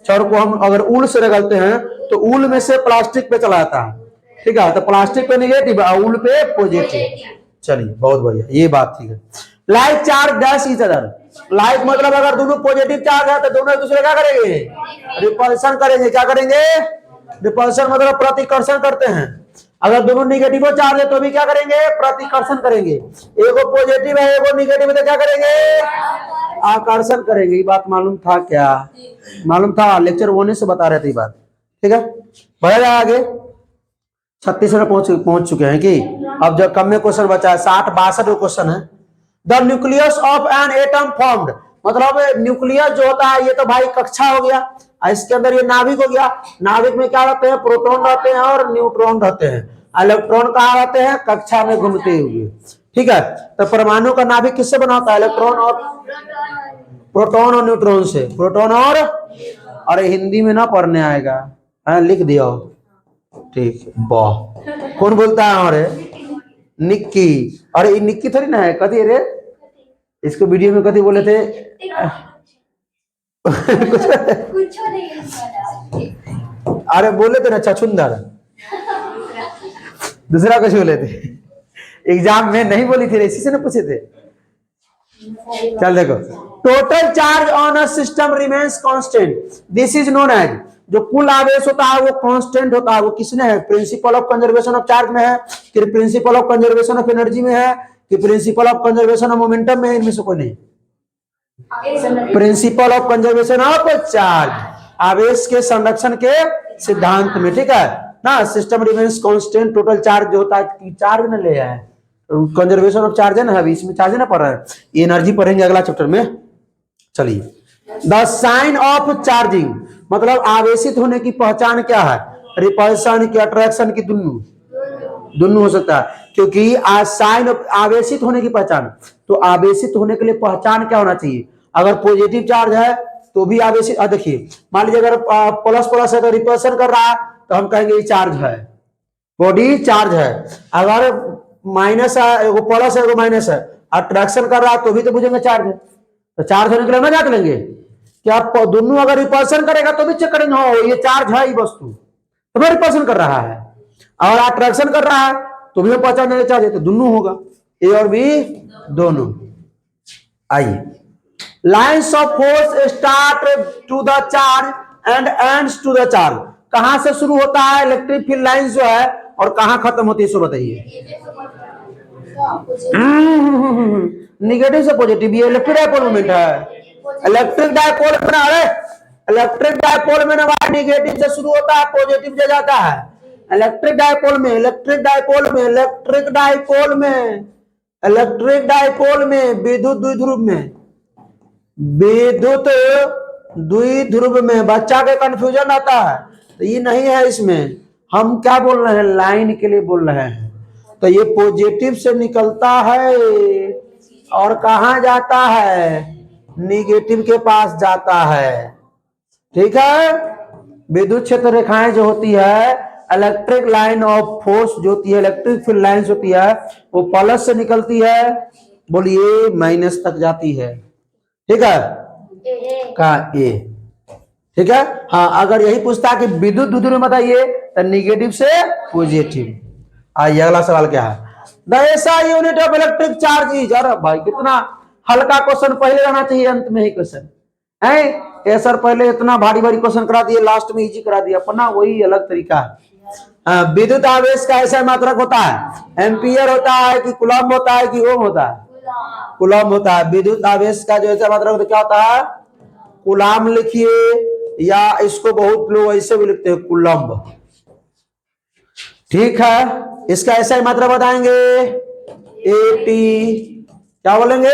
छड़ को हम अगर ऊल से रगड़ते हैं तो ऊल में से प्लास्टिक पे चला जाता है, ठीक है, तो प्लास्टिक पे नेगेटिव, ऊल पे पॉजिटिव। चलिए, बहुत बढ़िया, ये बात ठीक है। Like charge dash each other, like मतलब अगर दोनों पॉजिटिव चार्ज है तो दोनों एक दूसरे क्या करेंगे? रिपल्सन करेंगे। क्या करेंगे? रिपल्सन मतलब प्रतिकर्षण करते हैं। अगर दोनों निगेटिव चार्ज है तो भी क्या करेंगे? प्रतिकर्षण करेंगे। एगो पॉजिटिव है एगो निगेटिव है तो क्या करेंगे? आकर्षण करेंगे। ये बात मालूम था क्या? मालूम था, लेक्चर होने से बता रहे थे ये बात, ठीक है। बढ़ा जाए आगे, 36 में पहुंच चुके हैं कि अब जो कम में क्वेश्चन बचा है, 60-62 क्वेश्चन है। The nucleus of an atom formed, मतलब न्यूक्लियस जो होता है ये तो भाई कक्षा हो गया, इसके अंदर ये नाभिक हो गया। नाभिक में क्या रहते हैं? प्रोटॉन रहते हैं और न्यूट्रॉन रहते हैं। इलेक्ट्रॉन कहाँ रहते हैं? कक्षा में घूमते हुए, ठीक है। तो परमाणु का नाभिक किससे बना होता है? इलेक्ट्रॉन और प्रोटॉन और न्यूट्रॉन से। प्रोटॉन और, अरे हिंदी में ना पढ़ने आएगा, लिख दिया, ठीक। वाह, कौन बोलता है? हमारे निक्की। अरे निक्की थोड़ी ना है, कथी रे? इसको वीडियो में कथी बोले थे? कुछ नहीं, अरे बोले थे ना छछुंदर, दूसरा कुछ बोले थे एग्जाम में, नहीं बोली थी, इसी से ना पूछे थे। चल देखो, total charge on a system remains constant, this is known as, जो कुल आवेश होता है वो कांस्टेंट होता है। वो किसने है? Principle of conservation of charge में है, कि principle of conservation of energy में है, कि principle of conservation of momentum में है? इनमें से कोई नहीं। Principle of conservation of charge, आवेश के संरक्षण के सिद्धांत में, ठीक है ना। System remains constant, total charge जो होता है, चार्ज न ले आए, कंजर्वेशन ऑफ चार्ज है ना, अभी इसमें चार्ज ना पढ़ रहा है, ये एनर्जी पढ़ेंगे अगला चैप्टर में। चलिए, द साइन ऑफ चार्जिंग, मतलब आवेशित होने की पहचान क्या है? रिपल्सन की, अट्रैक्शन की, दोनों हो सकता है, क्योंकि साइन आवेशित होने की पहचान, तो आवेशित होने के लिए पहचान क्या होना चाहिए? अगर पॉजिटिव चार्ज है तो भी आवेशित, देखिए मान लीजिए अगर प्लस प्लस है तो रिपल्सन कर रहा है तो हम कहेंगे ये चार्ज है, बॉडी चार्ज है। अगर माइनस है, एगो प्लस है एगो माइनस है, अट्रैक्शन कर रहा है तो भी तो बुझेंगे चार्ज है। तो चार्ज होने के लिए ना जांच लेंगे क्या? दोनों अगर रिपल्सन करेगा तो भी चेक करेंगे, हो ये चार्ज है, ये वस्तु तो मैं रिपल्सन कर रहा है, और अट्रैक्शन कर रहा है तो भी पहचान देंगे चार्ज है, तो दोनों होगा, ए और बी दोनों। आइए, lines of force start to the charge and ends to the charge, कहां से शुरू होता है इलेक्ट्रिक फील्ड लाइन जो है और कहां खत्म होती है, इसको बताइए। निगेटिव से पॉजिटिव, ये इलेक्ट्रिक डायपोल मोमेंट है। इलेक्ट्रिक डायपोल में, अरे इलेक्ट्रिक डायपोल में ना निगेटिव से शुरू होता है, पॉजिटिव से जाता है। इलेक्ट्रिक डायपोल में, इलेक्ट्रिक डायपोल में, इलेक्ट्रिक डायपोल में, इलेक्ट्रिक डायपोल में, विद्युत द्विध्रुव में, विद्युत द्विध्रुव में बच्चा के कंफ्यूजन आता है, तो ये नहीं है इसमें। हम क्या बोल रहे हैं, लाइन के लिए बोल रहे हैं। तो ये पॉजिटिव से निकलता है और कहाँ जाता है, निगेटिव के पास जाता है। ठीक है, विद्युत क्षेत्र रेखाएं जो होती है, इलेक्ट्रिक लाइन ऑफ फोर्स जो होती है, इलेक्ट्रिक फील्ड लाइंस होती है, वो प्लस से निकलती है, बोलिए माइनस तक जाती है। ठीक है, का ए। ठीक है, हाँ, अगर यही पूछता कि विद्युत दूरी में बताइए तो निगेटिव से पॉजिटिव। आइए अगला सवाल क्या है, the SI unit of electric charge is. अरे भाई कितना हल्का क्वेश्चन, पहले रहना चाहिए अंत में ही क्वेश्चन है। ये सर पहले इतना भारी भारी क्वेश्चन करा दिए, लास्ट में इजी करा दिया, अपना वही अलग तरीका है। विद्युत आवेश का ऐसा मात्रक होता है, एम्पियर होता है कि कूलम्ब होता है कि ओम होता है, कूलम्ब होता है। विद्युत आवेश का जो ऐसा मात्रक होता है क्या होता है, कूलम्ब लिखिए, या इसको बहुत लोग ऐसे भी लिखते हैं कूलम्ब। ठीक है, इसका ऐसा ही मात्रा बताएंगे, एटी, क्या बोलेंगे,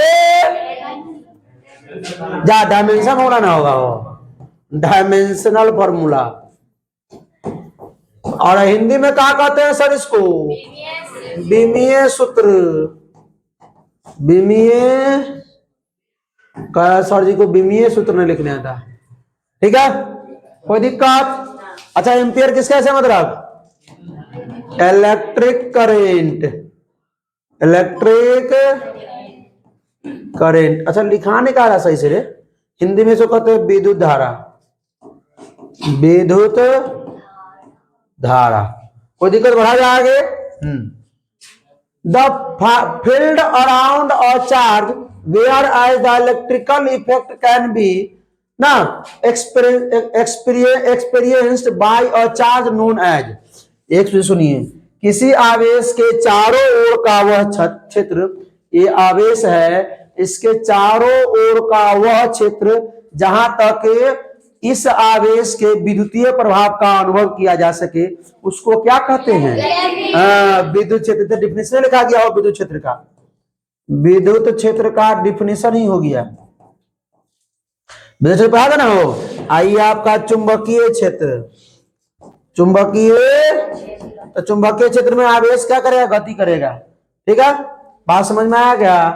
जा डायमेंशन होना ना होगा, वो डायमेंशनल फॉर्मूला। और हिंदी में क्या कहते हैं सर इसको, विमीय सूत्र। विमीय का सर जी को विमीय सूत्र नहीं लिखने आता। ठीक है, कोई दिक्कत। अच्छा, एम्पियर किसका ऐसा मतलब, इलेक्ट्रिक करेंट, इलेक्ट्रिक करेंट। अच्छा, लिखाने का सही से रे, हिंदी में इसको कहते हैं विद्युत धारा, विद्युत धारा। कोई दिक्कत, बढ़ा जाए आगे। The field around a charge where as the electrical effect can be ना experienced by a charge known as. एक सुनिए, किसी आवेश के चारों ओर का वह क्षेत्र, ये आवेश है, इसके चारों ओर का वह क्षेत्र जहां तक इस आवेश के विद्युतीय प्रभाव का अनुभव किया जा सके, उसको क्या कहते हैं, विद्युत क्षेत्र। तो डिफिनेशन लिखा गया हो विद्युत क्षेत्र का, विद्युत क्षेत्र का डिफिनेशन ही हो गया, विद्युत क्षेत्र पढ़ा था ना हो। आइए आपका चुंबकीय क्षेत्र, चुंबकीय, तो चुंबकीय क्षेत्र में आवेश क्या करेगा, गति करेगा। ठीक है, बात समझ में आया क्या,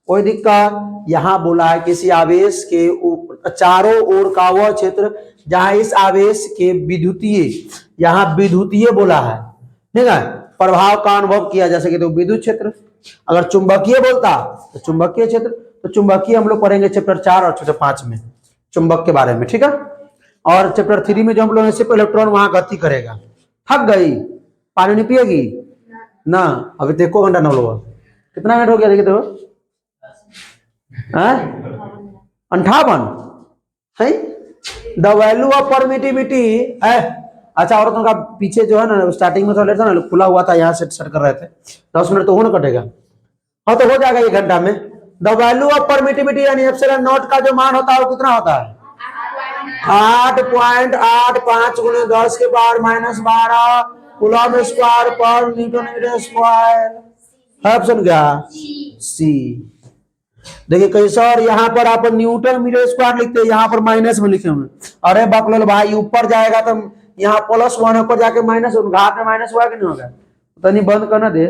कोई दिक्कत। यहां बोला है किसी आवेश के चारों ओर का वह क्षेत्र जहां इस आवेश के विद्युतीय, यहां विद्युतीय बोला है, ठीक है, प्रभाव का अनुभव किया जा सके तो विद्युत क्षेत्र। अगर चुंबकीय बोलता तो चुंबकीय क्षेत्र। तो चुंबकीय हम लोग पढ़ेंगे चैप्टर 4 और चैप्टर 5 में चुंबक के बारे में। ठीक है, और चैप्टर 3 में जो हम लोग सिर्फ इलेक्ट्रॉन वहां गति करेगा। थक गई, पानी नहीं पिएगी ना, अभी देखो घंटा 9 लोग, कितना मिनट हो गया, देखिए तो 58 है। The value of permittivity. अच्छा, औरतों का पीछे जो है ना, स्टार्टिंग में थोड़ा लेट था ना, खुला हुआ था, यहाँ से सेट कर रहे थे, 10 मिनट तो हो ना कटेगा, हाँ तो हो जाएगा 1 घंटा में। द वैल्यू ऑफ परमिटिविटी यानी एप्सिलॉन नॉट का जो मान होता है वो कितना होता है, 8.85 × 10 के पावर -12 कूलम्ब स्क्वायर पर न्यूटन मीटर स्क्वायर। ऑप्शन क्या, सी। देखिए कैसा, और यहाँ पर आप न्यूटन मीटर स्क्वायर लिखते हैं, यहाँ पर माइनस में लिखे हुए। अरे बकलोल भाई, ऊपर जाएगा तो यहाँ +1, ऊपर जाके माइनस, घात में माइनस हुआ कि नहीं होगा, तो नहीं बंद करना दे।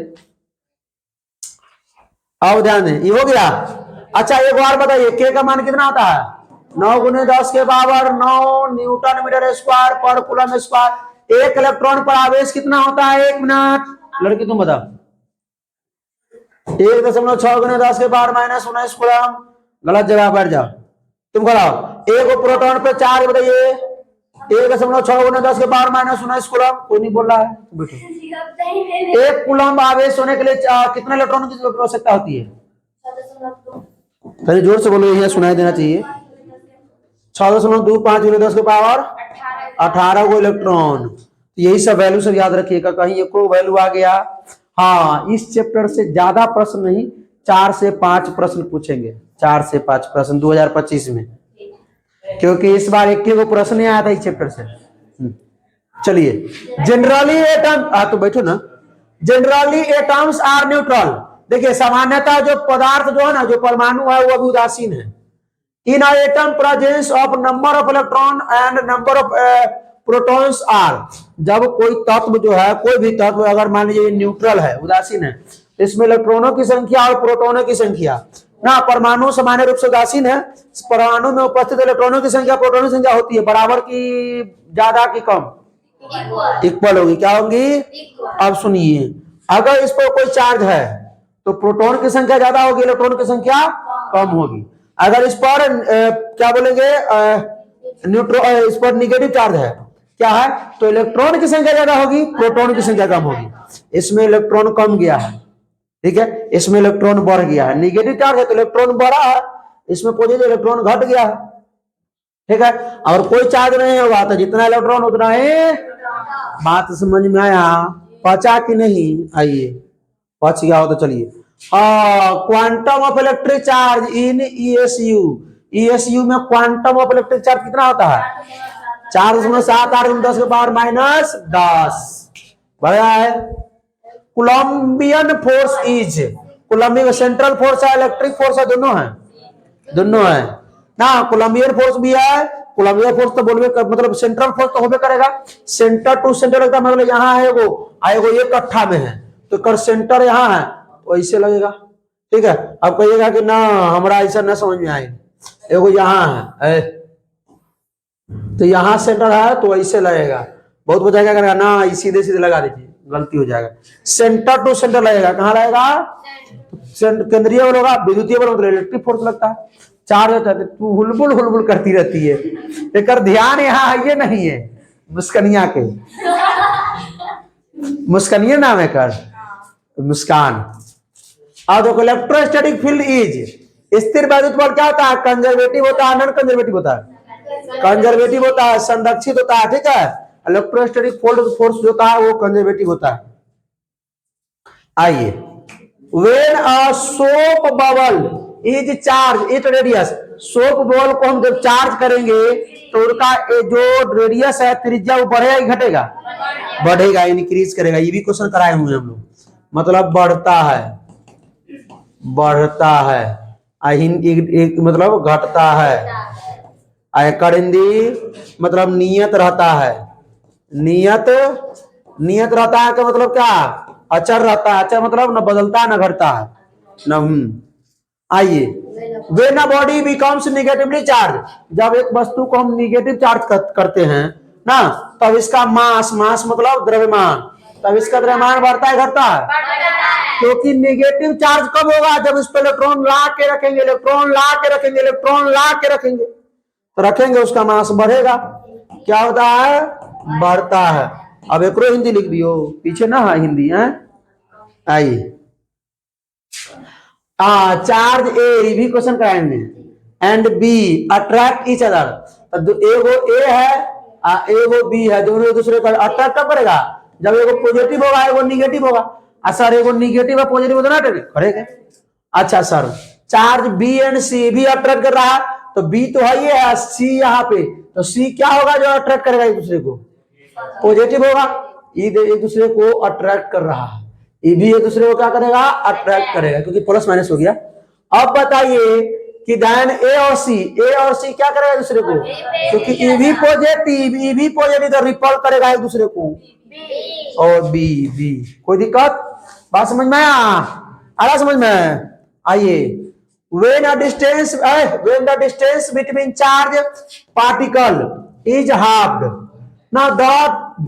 अब ध्यान दें, ये हो गया। अच्छा, एक बार बताइए, के का मान कितना होता है, 9 × 10 के पावर 9 न्यूटन मीटर स्क्वायर पर कूलम्ब स्क्वायर। एक इलेक्ट्रॉन पर आवेश कितना होता है, 1 मिनट, लड़की तुम बताओ, 1.6 × 10 के पावर -19 कूलम्ब। गलत जगह बैठ जाओ, तुम कराओ। एक प्रोटॉन पे चार्ज बताइए, 1.6 × 10 के पावर -19 कूलम्ब। कोई नहीं बोल रहा है, बैठो। एक कूलम्ब आवेश होने के लिए कितने इलेक्ट्रॉन की आवश्यकता होती है, जोर से बोलो, यह सुनाई देना चाहिए। 6.25 × 10 के पावर 18 को इलेक्ट्रॉन। यही सब वैल्यू सब याद रखिएगा, कहीं एक वैल्यू आ गया। हाँ, इस चैप्टर से ज्यादा प्रश्न नहीं, 4 से 5 प्रश्न पूछेंगे, 4 से 5 प्रश्न 2025 में, क्योंकि इस बार एक को प्रश्न आया था इस चैप्टर से। चलिए, जनरली एटम, तो बैठो ना। Generally atoms are neutral. देखिए, सामान्यतः जो पदार्थ जो है ना, जो परमाणु है, वो भी उदासीन है। In atom presence of number of electron and number of protons are, जब कोई तत्व जो है, कोई भी तत्व अगर मान लीजिए न्यूट्रल है, उदासीन है, इसमें इलेक्ट्रॉनों की संख्या और प्रोटॉनों की संख्या ना, परमाणु सामान्य रूप से उदासीन है, परमाणु में उपस्थित इलेक्ट्रॉनों की संख्या प्रोटॉनों की संख्या होती है बराबर की, ज्यादा की कम, इक्वल होगी, क्या होगी? अब सुनिए, अगर इस पर कोई चार्ज है तो प्रोटॉन की संख्या ज्यादा होगी, इलेक्ट्रॉन की संख्या कम होगी। अगर इस पर क्या बोलेंगे, न्यूट्रॉन, इस पर निगेटिव चार्ज है, क्या है, तो इलेक्ट्रॉन की संख्या ज्यादा होगी, प्रोटॉन की संख्या कम होगी। इसमें इलेक्ट्रॉन कम गया है, ठीक है, इसमें इलेक्ट्रॉन बढ़ गया है, निगेटिव चार्ज है तो इलेक्ट्रॉन बढ़ा है, इसमें पॉजिटिव इलेक्ट्रॉन घट गया है, ठीक है। और कोई चार्ज नहीं होगा तो जितना इलेक्ट्रॉन उतना ही, बात समझ में आया? पचा कि नहीं? आइए, पच गया हो तो चलिए। Quantum of electric charge in ईएसयू, ईएसयू में क्वांटम ऑफ इलेक्ट्रिक चार्ज कितना होता है? 4.7 10 के पावर -10 बढ़ गया है। Coulombian force is, Coulombian central force है, इलेक्ट्रिक फोर्स है, दोनों है, दोनों है ना। कोलंबियन फोर्स भी है, कोलंबियन फोर्स तो बोलबे मतलब सेंट्रल फोर्स तो होबे करेगा, सेंटर टू सेंटर लगता है, मतलब यहाँ है वो, आएगो ये कट्ठा में है तो कर सेंटर यहाँ है तो ऐसे लगेगा, ठीक है। अब कहिएगा कि ना हमारा ऐसा ना समझ में आए, एगो यहाँ है तो यहाँ सेंटर है तो ऐसे लगेगा, बहुत बच्चा क्या करेगा ना, सीधे सीधे लगा दीजिए, गलती हो जाएगा। सेंटर टू सेंटर लगेगा, कहाँ लगेगा? केंद्रीय बल होगा, विद्युतीय बल मतलब इलेक्ट्रिक फोर्स लगता है, चार्ज होता है, तू हुलबुल हुलबुल करती रहती है, एक ध्यान यहाँ है, ये नहीं है मुस्कनिया के, मुस्कनिया नाम है कर, मुस्कान। और देखो इलेक्ट्रोस्टैटिक फील्ड इज, स्थिर वैद्युत बल क्या होता है? कंजर्वेटिव होता है, नॉन कंजर्वेटिव होता है? कंजर्वेटिव होता है, संरक्षित होता है, ठीक है। इलेक्ट्रोस्टैटिक फोर्स जो होता है वो कंजर्वेटिव होता है। आइए, when a soap bubble is charge it radius, soap bubble को हम जब चार्ज करेंगे तो उसका जो रेडियस है, त्रिज्या, वो बढ़ेगा कि घटेगा? बढ़ेगा, इंक्रीज करेगा। ये भी क्वेश्चन कराए हुए हम लोग, मतलब बढ़ता है, बढ़ता है, मतलब घटता है। करिंदी मतलब नियत रहता है, नियत, नियत रहता है का मतलब क्या? अचर रहता है, अचर मतलब न बदलता है न घटता है न। आइए, when a body becomes negatively charge, जब एक वस्तु को हम निगेटिव चार्ज करते हैं ना, तब इसका मास, मास मतलब द्रव्यमान, तब इसका द्रव्यमान बढ़ता है घटता है? क्योंकि नेगेटिव चार्ज कब होगा? जब इस पर इलेक्ट्रॉन ला के रखेंगे, इलेक्ट्रॉन ला के रखेंगे, इलेक्ट्रॉन ला के रखेंगे तो रखेंगे, उसका मास बढ़ेगा। क्या होता है? बढ़ता है। अब एक हिंदी लिख दियो, पीछे ना है हिंदी है। आइए, चार्ज ए भी क्वेश्चन कराएंगे, and B attract each other, एगो ए है एगो बी है, दोनों एक दूसरे को अट्रैक्ट कब करेगा? जब एगो पॉजिटिव होगा एगो निगेटिव होगा। सर एगो निगेटिव है पॉजिटिव होता ना करेगा। अच्छा सर, चार्ज बी एंड सी भी अट्रैक्ट कर रहा है, तो बी तो है ये है, सी यहाँ पे, तो सी क्या होगा जो अट्रैक्ट करेगा एक दूसरे को? पॉजिटिव होगा। एक दूसरे को अट्रैक्ट कर रहा है, ये भी एक दूसरे को क्या करेगा? अट्रैक्ट करेगा, क्योंकि प्लस माइनस हो गया। अब बताइए कि दान ए और सी क्या करेगा एक दूसरे को? क्योंकि ई भी पॉजिटिव तो रिपल करेगा एक दूसरे को, और बी कोई दिक्कत? बात समझ में आया समझ में? आइए, when the distance between charge particle is halved, now the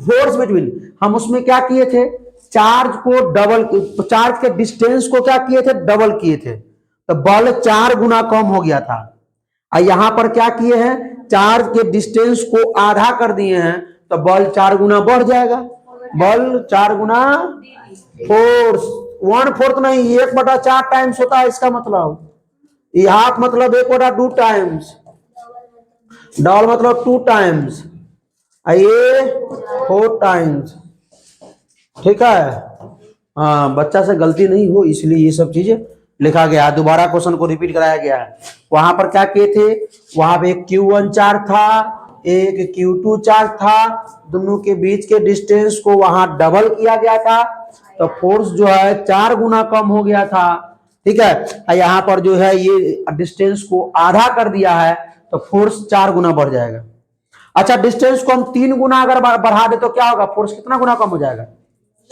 force between, हम उसमें क्या किए थे? चार्ज को डबल, चार्ज के डिस्टेंस को क्या किए थे? डबल किए थे, तो बल 4 गुना कम हो गया था। और यहां पर क्या किए हैं? चार्ज के डिस्टेंस को आधा कर दिए हैं, तो बल 4 गुना बढ़ जाएगा। बल 4 गुना, फोर्स 1/4 नहीं, 1/4 टाइम्स होता है इसका मतलब। हाफ मतलब 1/2 टाइम्स, डबल मतलब 2 टाइम्स, ये 4 टाइम्स, ठीक है। हाँ, बच्चा से गलती नहीं हो इसलिए ये सब चीजें लिखा गया, दोबारा क्वेश्चन को रिपीट कराया गया है। वहां पर क्या किए थे? वहां पे एक Q1 चार्ज था, एक Q2 चार्ज था, दोनों के बीच के डिस्टेंस को वहां डबल किया गया था, तो फोर्स जो है 4 गुना कम हो गया था, ठीक है। यहाँ पर जो है ये डिस्टेंस को आधा कर दिया है, तो फोर्स 4 गुना बढ़ जाएगा। अच्छा, डिस्टेंस को हम 3 गुना अगर बढ़ा दे तो क्या होगा? फोर्स कितना गुना कम हो जाएगा?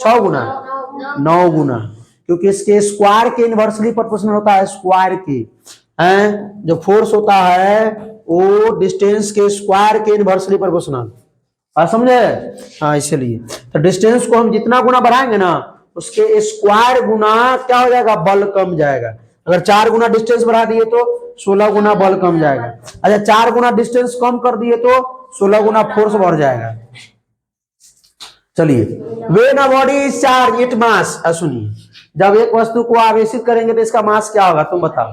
6 गुना, 9 गुना, क्योंकि इसके स्क्वायर के इनवर्सली प्रोपोर्शनल होता है। स्क्वायर की जो फोर्स होता है वो डिस्टेंस के स्क्वायर के इनवर्सली प्रोपोर्शनल, समझे? हाँ, इसलिए तो डिस्टेंस को हम जितना गुना बढ़ाएंगे ना उसके स्क्वायर गुना क्या हो जाएगा? बल कम जाएगा। अगर 4 गुना डिस्टेंस बढ़ा दिए तो 16 गुना बल कम जाएगा। अच्छा, 4 गुना डिस्टेंस कम कर दिए तो 16 गुना फोर्स बढ़ जाएगा। चलिए, when a body is charge it mass, सुनिए, जब एक वस्तु को आवेशित करेंगे तो इसका मास क्या होगा? तुम बताओ।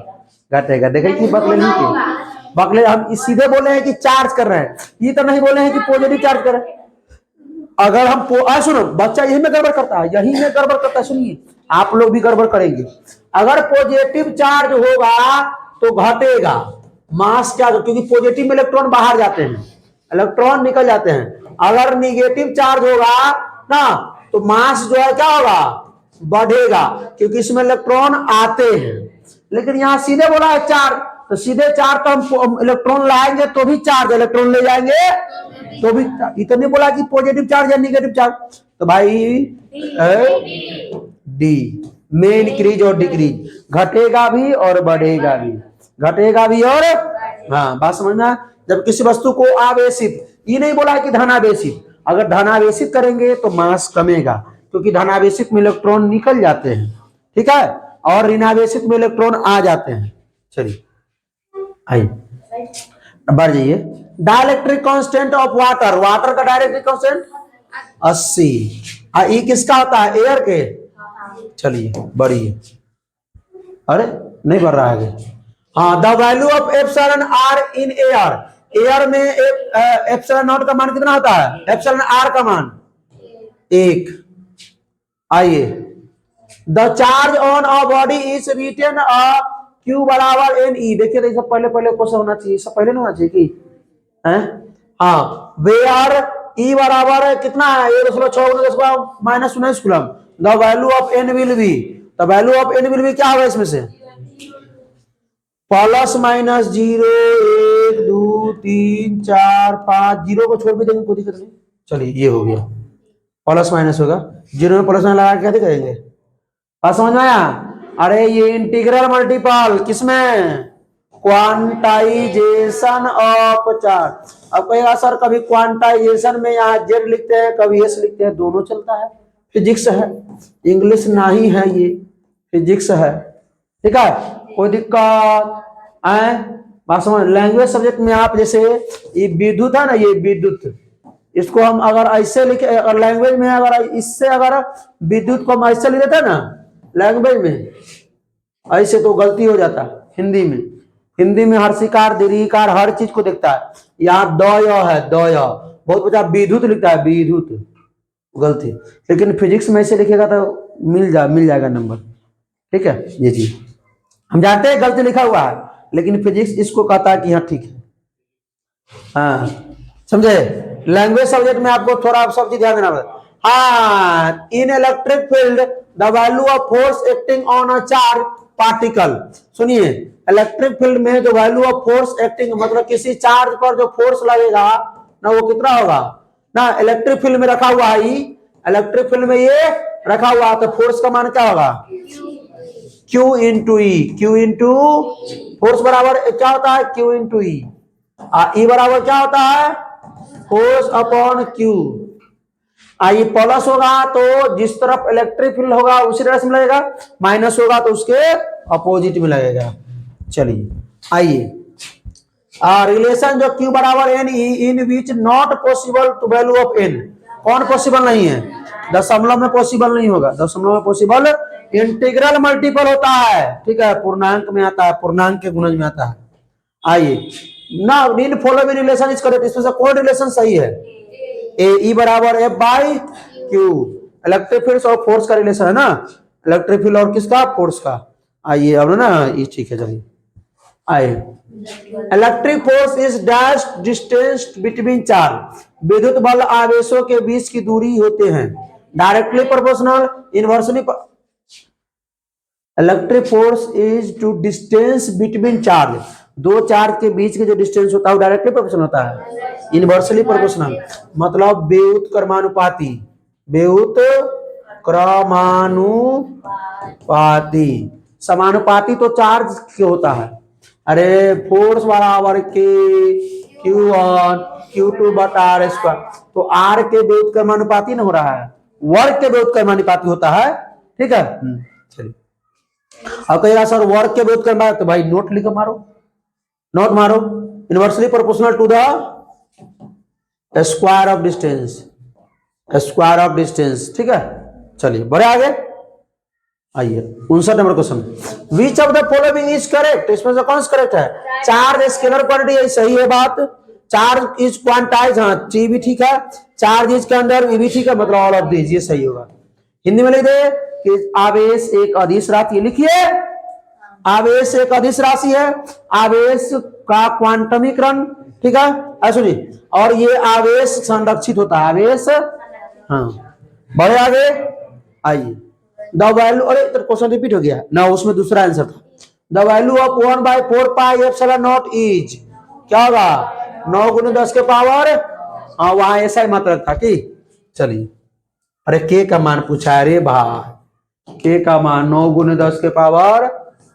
घटेगा। देखिए बकले नहीं के बकले, हम सीधे बोले हैं कि चार्ज कर रहे हैं, ये तो नहीं बोले हैं कि पॉजिटिव चार्ज कर रहे हैं। अगर हम सुनो, बच्चा यही में गड़बड़ करता है, यही में गड़बड़ करता है। सुनिए, आप लोग भी गड़बड़ करेंगे। अगर पॉजिटिव चार्ज होगा तो घटेगा मास क्या? क्योंकि पॉजिटिव में इलेक्ट्रॉन बाहर जाते हैं, इलेक्ट्रॉन निकल जाते हैं। अगर निगेटिव चार्ज होगा ना तो मास जो है क्या होगा? बढ़ेगा, क्योंकि इसमें इलेक्ट्रॉन आते हैं। लेकिन यहां सीधे बोला है चार्ज, तो सीधे चार्ज तो हम इलेक्ट्रॉन लाएंगे तो भी चार्ज, इलेक्ट्रॉन ले जाएंगे तो भी। इतने बोला कि पॉजिटिव चार्ज या निगेटिव चार्ज, तो भाई डी में इंक्रीज और डिक्रीज, घटेगा भी और बढ़ेगा भी, घटेगा भी और, हाँ बात समझना। जब किसी वस्तु को आवेशित, ये नहीं बोला कि धनावेशित, अगर धनावेशित करेंगे तो मास कमेगा, क्योंकि धनावेशित में इलेक्ट्रॉन निकल जाते हैं, ठीक है, और ऋणावेशित में इलेक्ट्रॉन आ जाते हैं। चलिए आइए बढ़ जाइए। Dielectric constant of water, water का डाइलेक्ट्रिक कांस्टेंट 80। ये किसका होता है? एयर के। चलिए बढ़िए, अरे नहीं बढ़ रहा है। हाँ, the value of epsilon r in air, air में एप्सिलॉन नॉट का मान कितना होता है? एप्सिलॉन आर का मान 1। आइए, the charge on a body is written a Q बराबर एन ई। देखिए तो सब पहले क्वेश्चन होना चाहिए, सब पहले नहीं होना चाहिए कि हाँ, वेयर ई बराबर कितना है? 1.6 minus 19 coulomb. The value of n will be, the value of n will be क्या होगा इसमें से? प्लस माइनस 0 1 2 3 4 5, 0 को छोड़ भी देंगे कोई दिक्कत नहीं। चलिए ये हो गया, प्लस माइनस होगा, 0 में प्लस लगा के क्या करेंगे? बात समझ में आया? अरे ये इंटीग्रल मल्टीपल किसमें? Quantization of charge. अब कहेगा सर कभी क्वांटाइजेशन में यहाँ जेड लिखते हैं, कभी एस लिखते हैं, दोनों चलता है, फिजिक्स है, इंग्लिश नहीं है, ये फिजिक्स है, ठीक है, कोई दिक्कत है? बात समझ। लैंग्वेज सब्जेक्ट में आप जैसे ये विद्युत है ना, ये विद्युत, इसको हम अगर ऐसे लिखे, अगर लैंग्वेज में अगर इससे अगर विद्युत को हम ऐसे लिख देते ना लैंग्वेज में, ऐसे तो गलती हो जाता। हिंदी में हर्षिकार दीर्घिकार हर चीज को देखता है। यहाँ द य है, द य, बहुत बच्चा विद्युत लिखता है, विद्युत, गलती। लेकिन फिजिक्स में ऐसे लिखेगा तो मिल जाएगा नंबर, ठीक है। ये चीज हम जानते हैं गलती लिखा हुआ है, लेकिन फिजिक्स इसको कहता है कि हाँ ठीक है, हाँ समझे। लैंग्वेज सब्जेक्ट में आपको थोड़ा सब चीज ध्यान देना पड़ेगा। हाँ, इन electric field the value of force acting on a charge particle. सुनिए, इलेक्ट्रिक फील्ड में जो वैल्यू ऑफ फोर्स एक्टिंग, मतलब किसी चार्ज पर जो फोर्स लगेगा ना वो कितना होगा ना, इलेक्ट्रिक फील्ड में रखा हुआ है, इलेक्ट्रिक फील्ड में ये रखा हुआ है, तो फोर्स का मान क्या होगा? Q इंटू ई। Q इंटू फोर्स बराबर क्या होता है? Q इंटू ई। ई बराबर क्या होता है? Force upon Q। ये प्लस होगा तो जिस तरफ इलेक्ट्रिक फील्ड होगा उसी डायरेक्शन में लगेगा, माइनस होगा तो उसके अपोजिट में लगेगा। चलिए आइए, रिलेशन जो Q बराबर n e in which not possible to value of n. कौन पॉसिबल नहीं है? दशमलव में पॉसिबल नहीं होगा, दशमलव में पॉसिबल इंटीग्रल मल्टीपल होता है, ठीक है, पूर्णांक में आता है, पूर्णांक के गुणज में आता है। आइए ना, in following relation is correct, इसमें से कौन रिलेशन सही है? ए ई बराबर F by Q, electric field और फोर्स का रिलेशन है ना, इलेक्ट्रिक फील्ड और किसका? फोर्स का। आइए अब ना ये ठीक है, चलिए आइए, electric force is dash distance between charge, विद्युत बल आवेशों के बीच की दूरी होते हैं, directly proportional, inversely electric force is to distance between charge, दो चार्ज के बीच के जो डिस्टेंस होता है वो डायरेक्टली प्रोपोर्शनल होता है, इनवर्सली प्रोपोर्शनल, मतलब व्युत क्रमानुपाती, व्युत क्रमानुपाती। समानुपाती तो चार्ज के होता है, अरे फोर्स बराबर के Q1 Q2 बटा आर स्क्वायर, तो आर के व्युत क्रमानुपाती न हो रहा है, वर्ग के व्युत क्रमानुपाती होता है, ठीक है। चलिए अब कहेगा सर वर्ग के व्युत क्रमानुपाती, तो भाई नोट लिखो, मारो नोट मारो, inversely proportional to the square of distance, square of distance, ठीक है। चलिए बढ़े आगे, आइए 59 number question, which of the following is correct, इसमें से कौन सा करेक्ट है? चार्ज स्केलर क्वांटिटी है, सही है बात, चार्ज इज क्वांटाइज, हाँ टी भी ठीक है, चार्ज इज के अंदर भी ठीक है, मतलब ऑल ऑफ दिस, ये सही होगा। हिंदी में लिख दे कि आवेश एक अदिश राशि, लिखिए आवेश एक अदिश राशि है, आवेश का क्वांटमीकरण, ठीक है, सुनिए, और ये आवेश संरक्षित होता है, आवेश, हाँ बढ़े आगे, आइए द वैल्यू, अरे क्वेश्चन रिपीट हो गया ना, उसमें दूसरा आंसर था, the value of 1/4 pi epsilon not is, क्या होगा 9 गुने 10 के पावर, हाँ वहां ऐसा ही मतलब था कि, चलिए अरे के का मान पूछा है रे भाई, के का मान 9 गुने 10 के पावर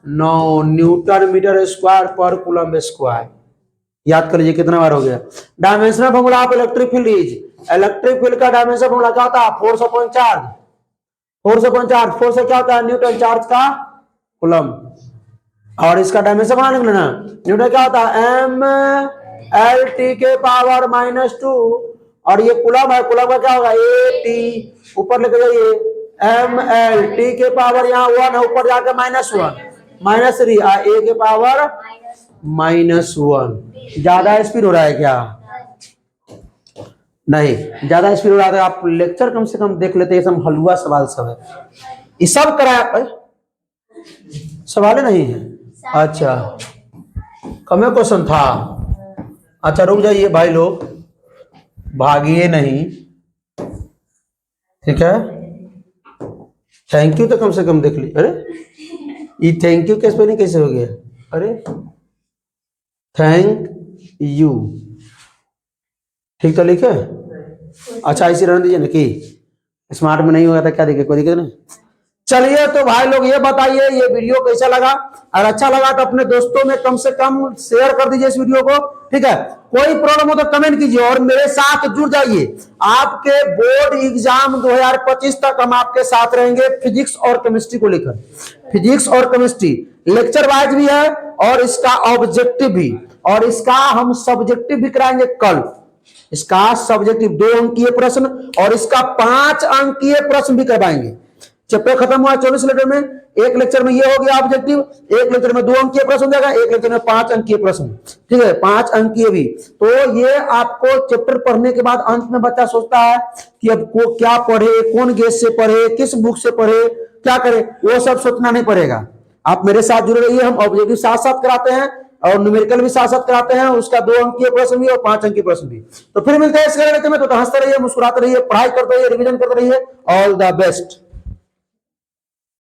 9 न्यूटन मीटर स्क्वायर पर कूलम स्क्वायर, याद कर लीजिए कितना बार हो गया। Dimensional formula of electric field is, electric field का डायमेंशनल फॉर्मूला क्या होता है? Force upon charge, force upon charge, force से क्या होता है? न्यूटन, चार्ज का कूलम, और इसका डायमेंशन बना निकलना, न्यूटन क्या होता है? एम एल टी के पावर -2, और ये कूलम है, कूलम का क्या होगा? ए टी, ऊपर लेके जाइए, एम एल टी के पावर यहाँ 1 है, ऊपर जाकर -1 -3, ए के पावर -1। ज्यादा स्पीड हो रहा है क्या? नहीं, ज्यादा स्पीड हो रहा है, आप लेक्चर कम से कम देख लेते, ये सब हलवा सवाल सब है, ये सब कराया सवाल नहीं है, अच्छा कमे क्वेश्चन था, अच्छा रुक जाइए भाई लोग, भागिए नहीं, ठीक है, थैंक यू तो कम से कम देख ली, अरे ये थैंक यू के स्पेलिंग कैसे हो गया? अरे थैंक यू, ठीक तो लिखे, अच्छा इसी रहने दीजिए ना, कि स्मार्ट में नहीं होगा तो क्या दिक्कत, कोई दिक्कत नहीं। चलिए तो भाई लोग ये बताइए ये वीडियो कैसा लगा, और अच्छा लगा तो अपने दोस्तों में कम से कम शेयर कर दीजिए इस वीडियो को, ठीक है। कोई प्रॉब्लम हो तो कमेंट कीजिए और मेरे साथ जुड़ जाइए, आपके बोर्ड एग्जाम 2025 तक हम आपके साथ रहेंगे, फिजिक्स और केमिस्ट्री को लेकर, फिजिक्स और केमिस्ट्री लेक्चर वाइज भी है, और इसका ऑब्जेक्टिव भी, और इसका हम सब्जेक्टिव भी कराएंगे कल, इसका सब्जेक्टिव 2 अंकीय प्रश्न और इसका 5 अंकीय प्रश्न भी करवाएंगे। चैप्टर खत्म हुआ 24 लेक्चर में, एक लेक्चर में ये हो गया ऑब्जेक्टिव, एक लेक्चर में 2 अंकीय प्रश्न हो जाएगा, एक लेक्चर में 5 अंकीय प्रश्न, ठीक है, 5 अंकीय भी। तो ये आपको चैप्टर पढ़ने के बाद अंत में बच्चा सोचता है कि अब को क्या पढ़े, कौन गेस से पढ़े, किस बुक से पढ़े, क्या करे, वो सब सोचना नहीं पड़ेगा। आप मेरे साथ जुड़े रहिए, हम ऑब्जेक्टिव साथ साथ कराते हैं और न्यूमेरिकल भी साथ साथ कराते हैं, उसका 2 अंकीय प्रश्न भी और 5 अंकीय प्रश्न भी। तो फिर मिलते हैं इसके में, तो हंसते रहिए, मुस्कुराते रहिए, पढ़ाई करते रहिए, रिवीजन करते रहिए, ऑल द बेस्ट।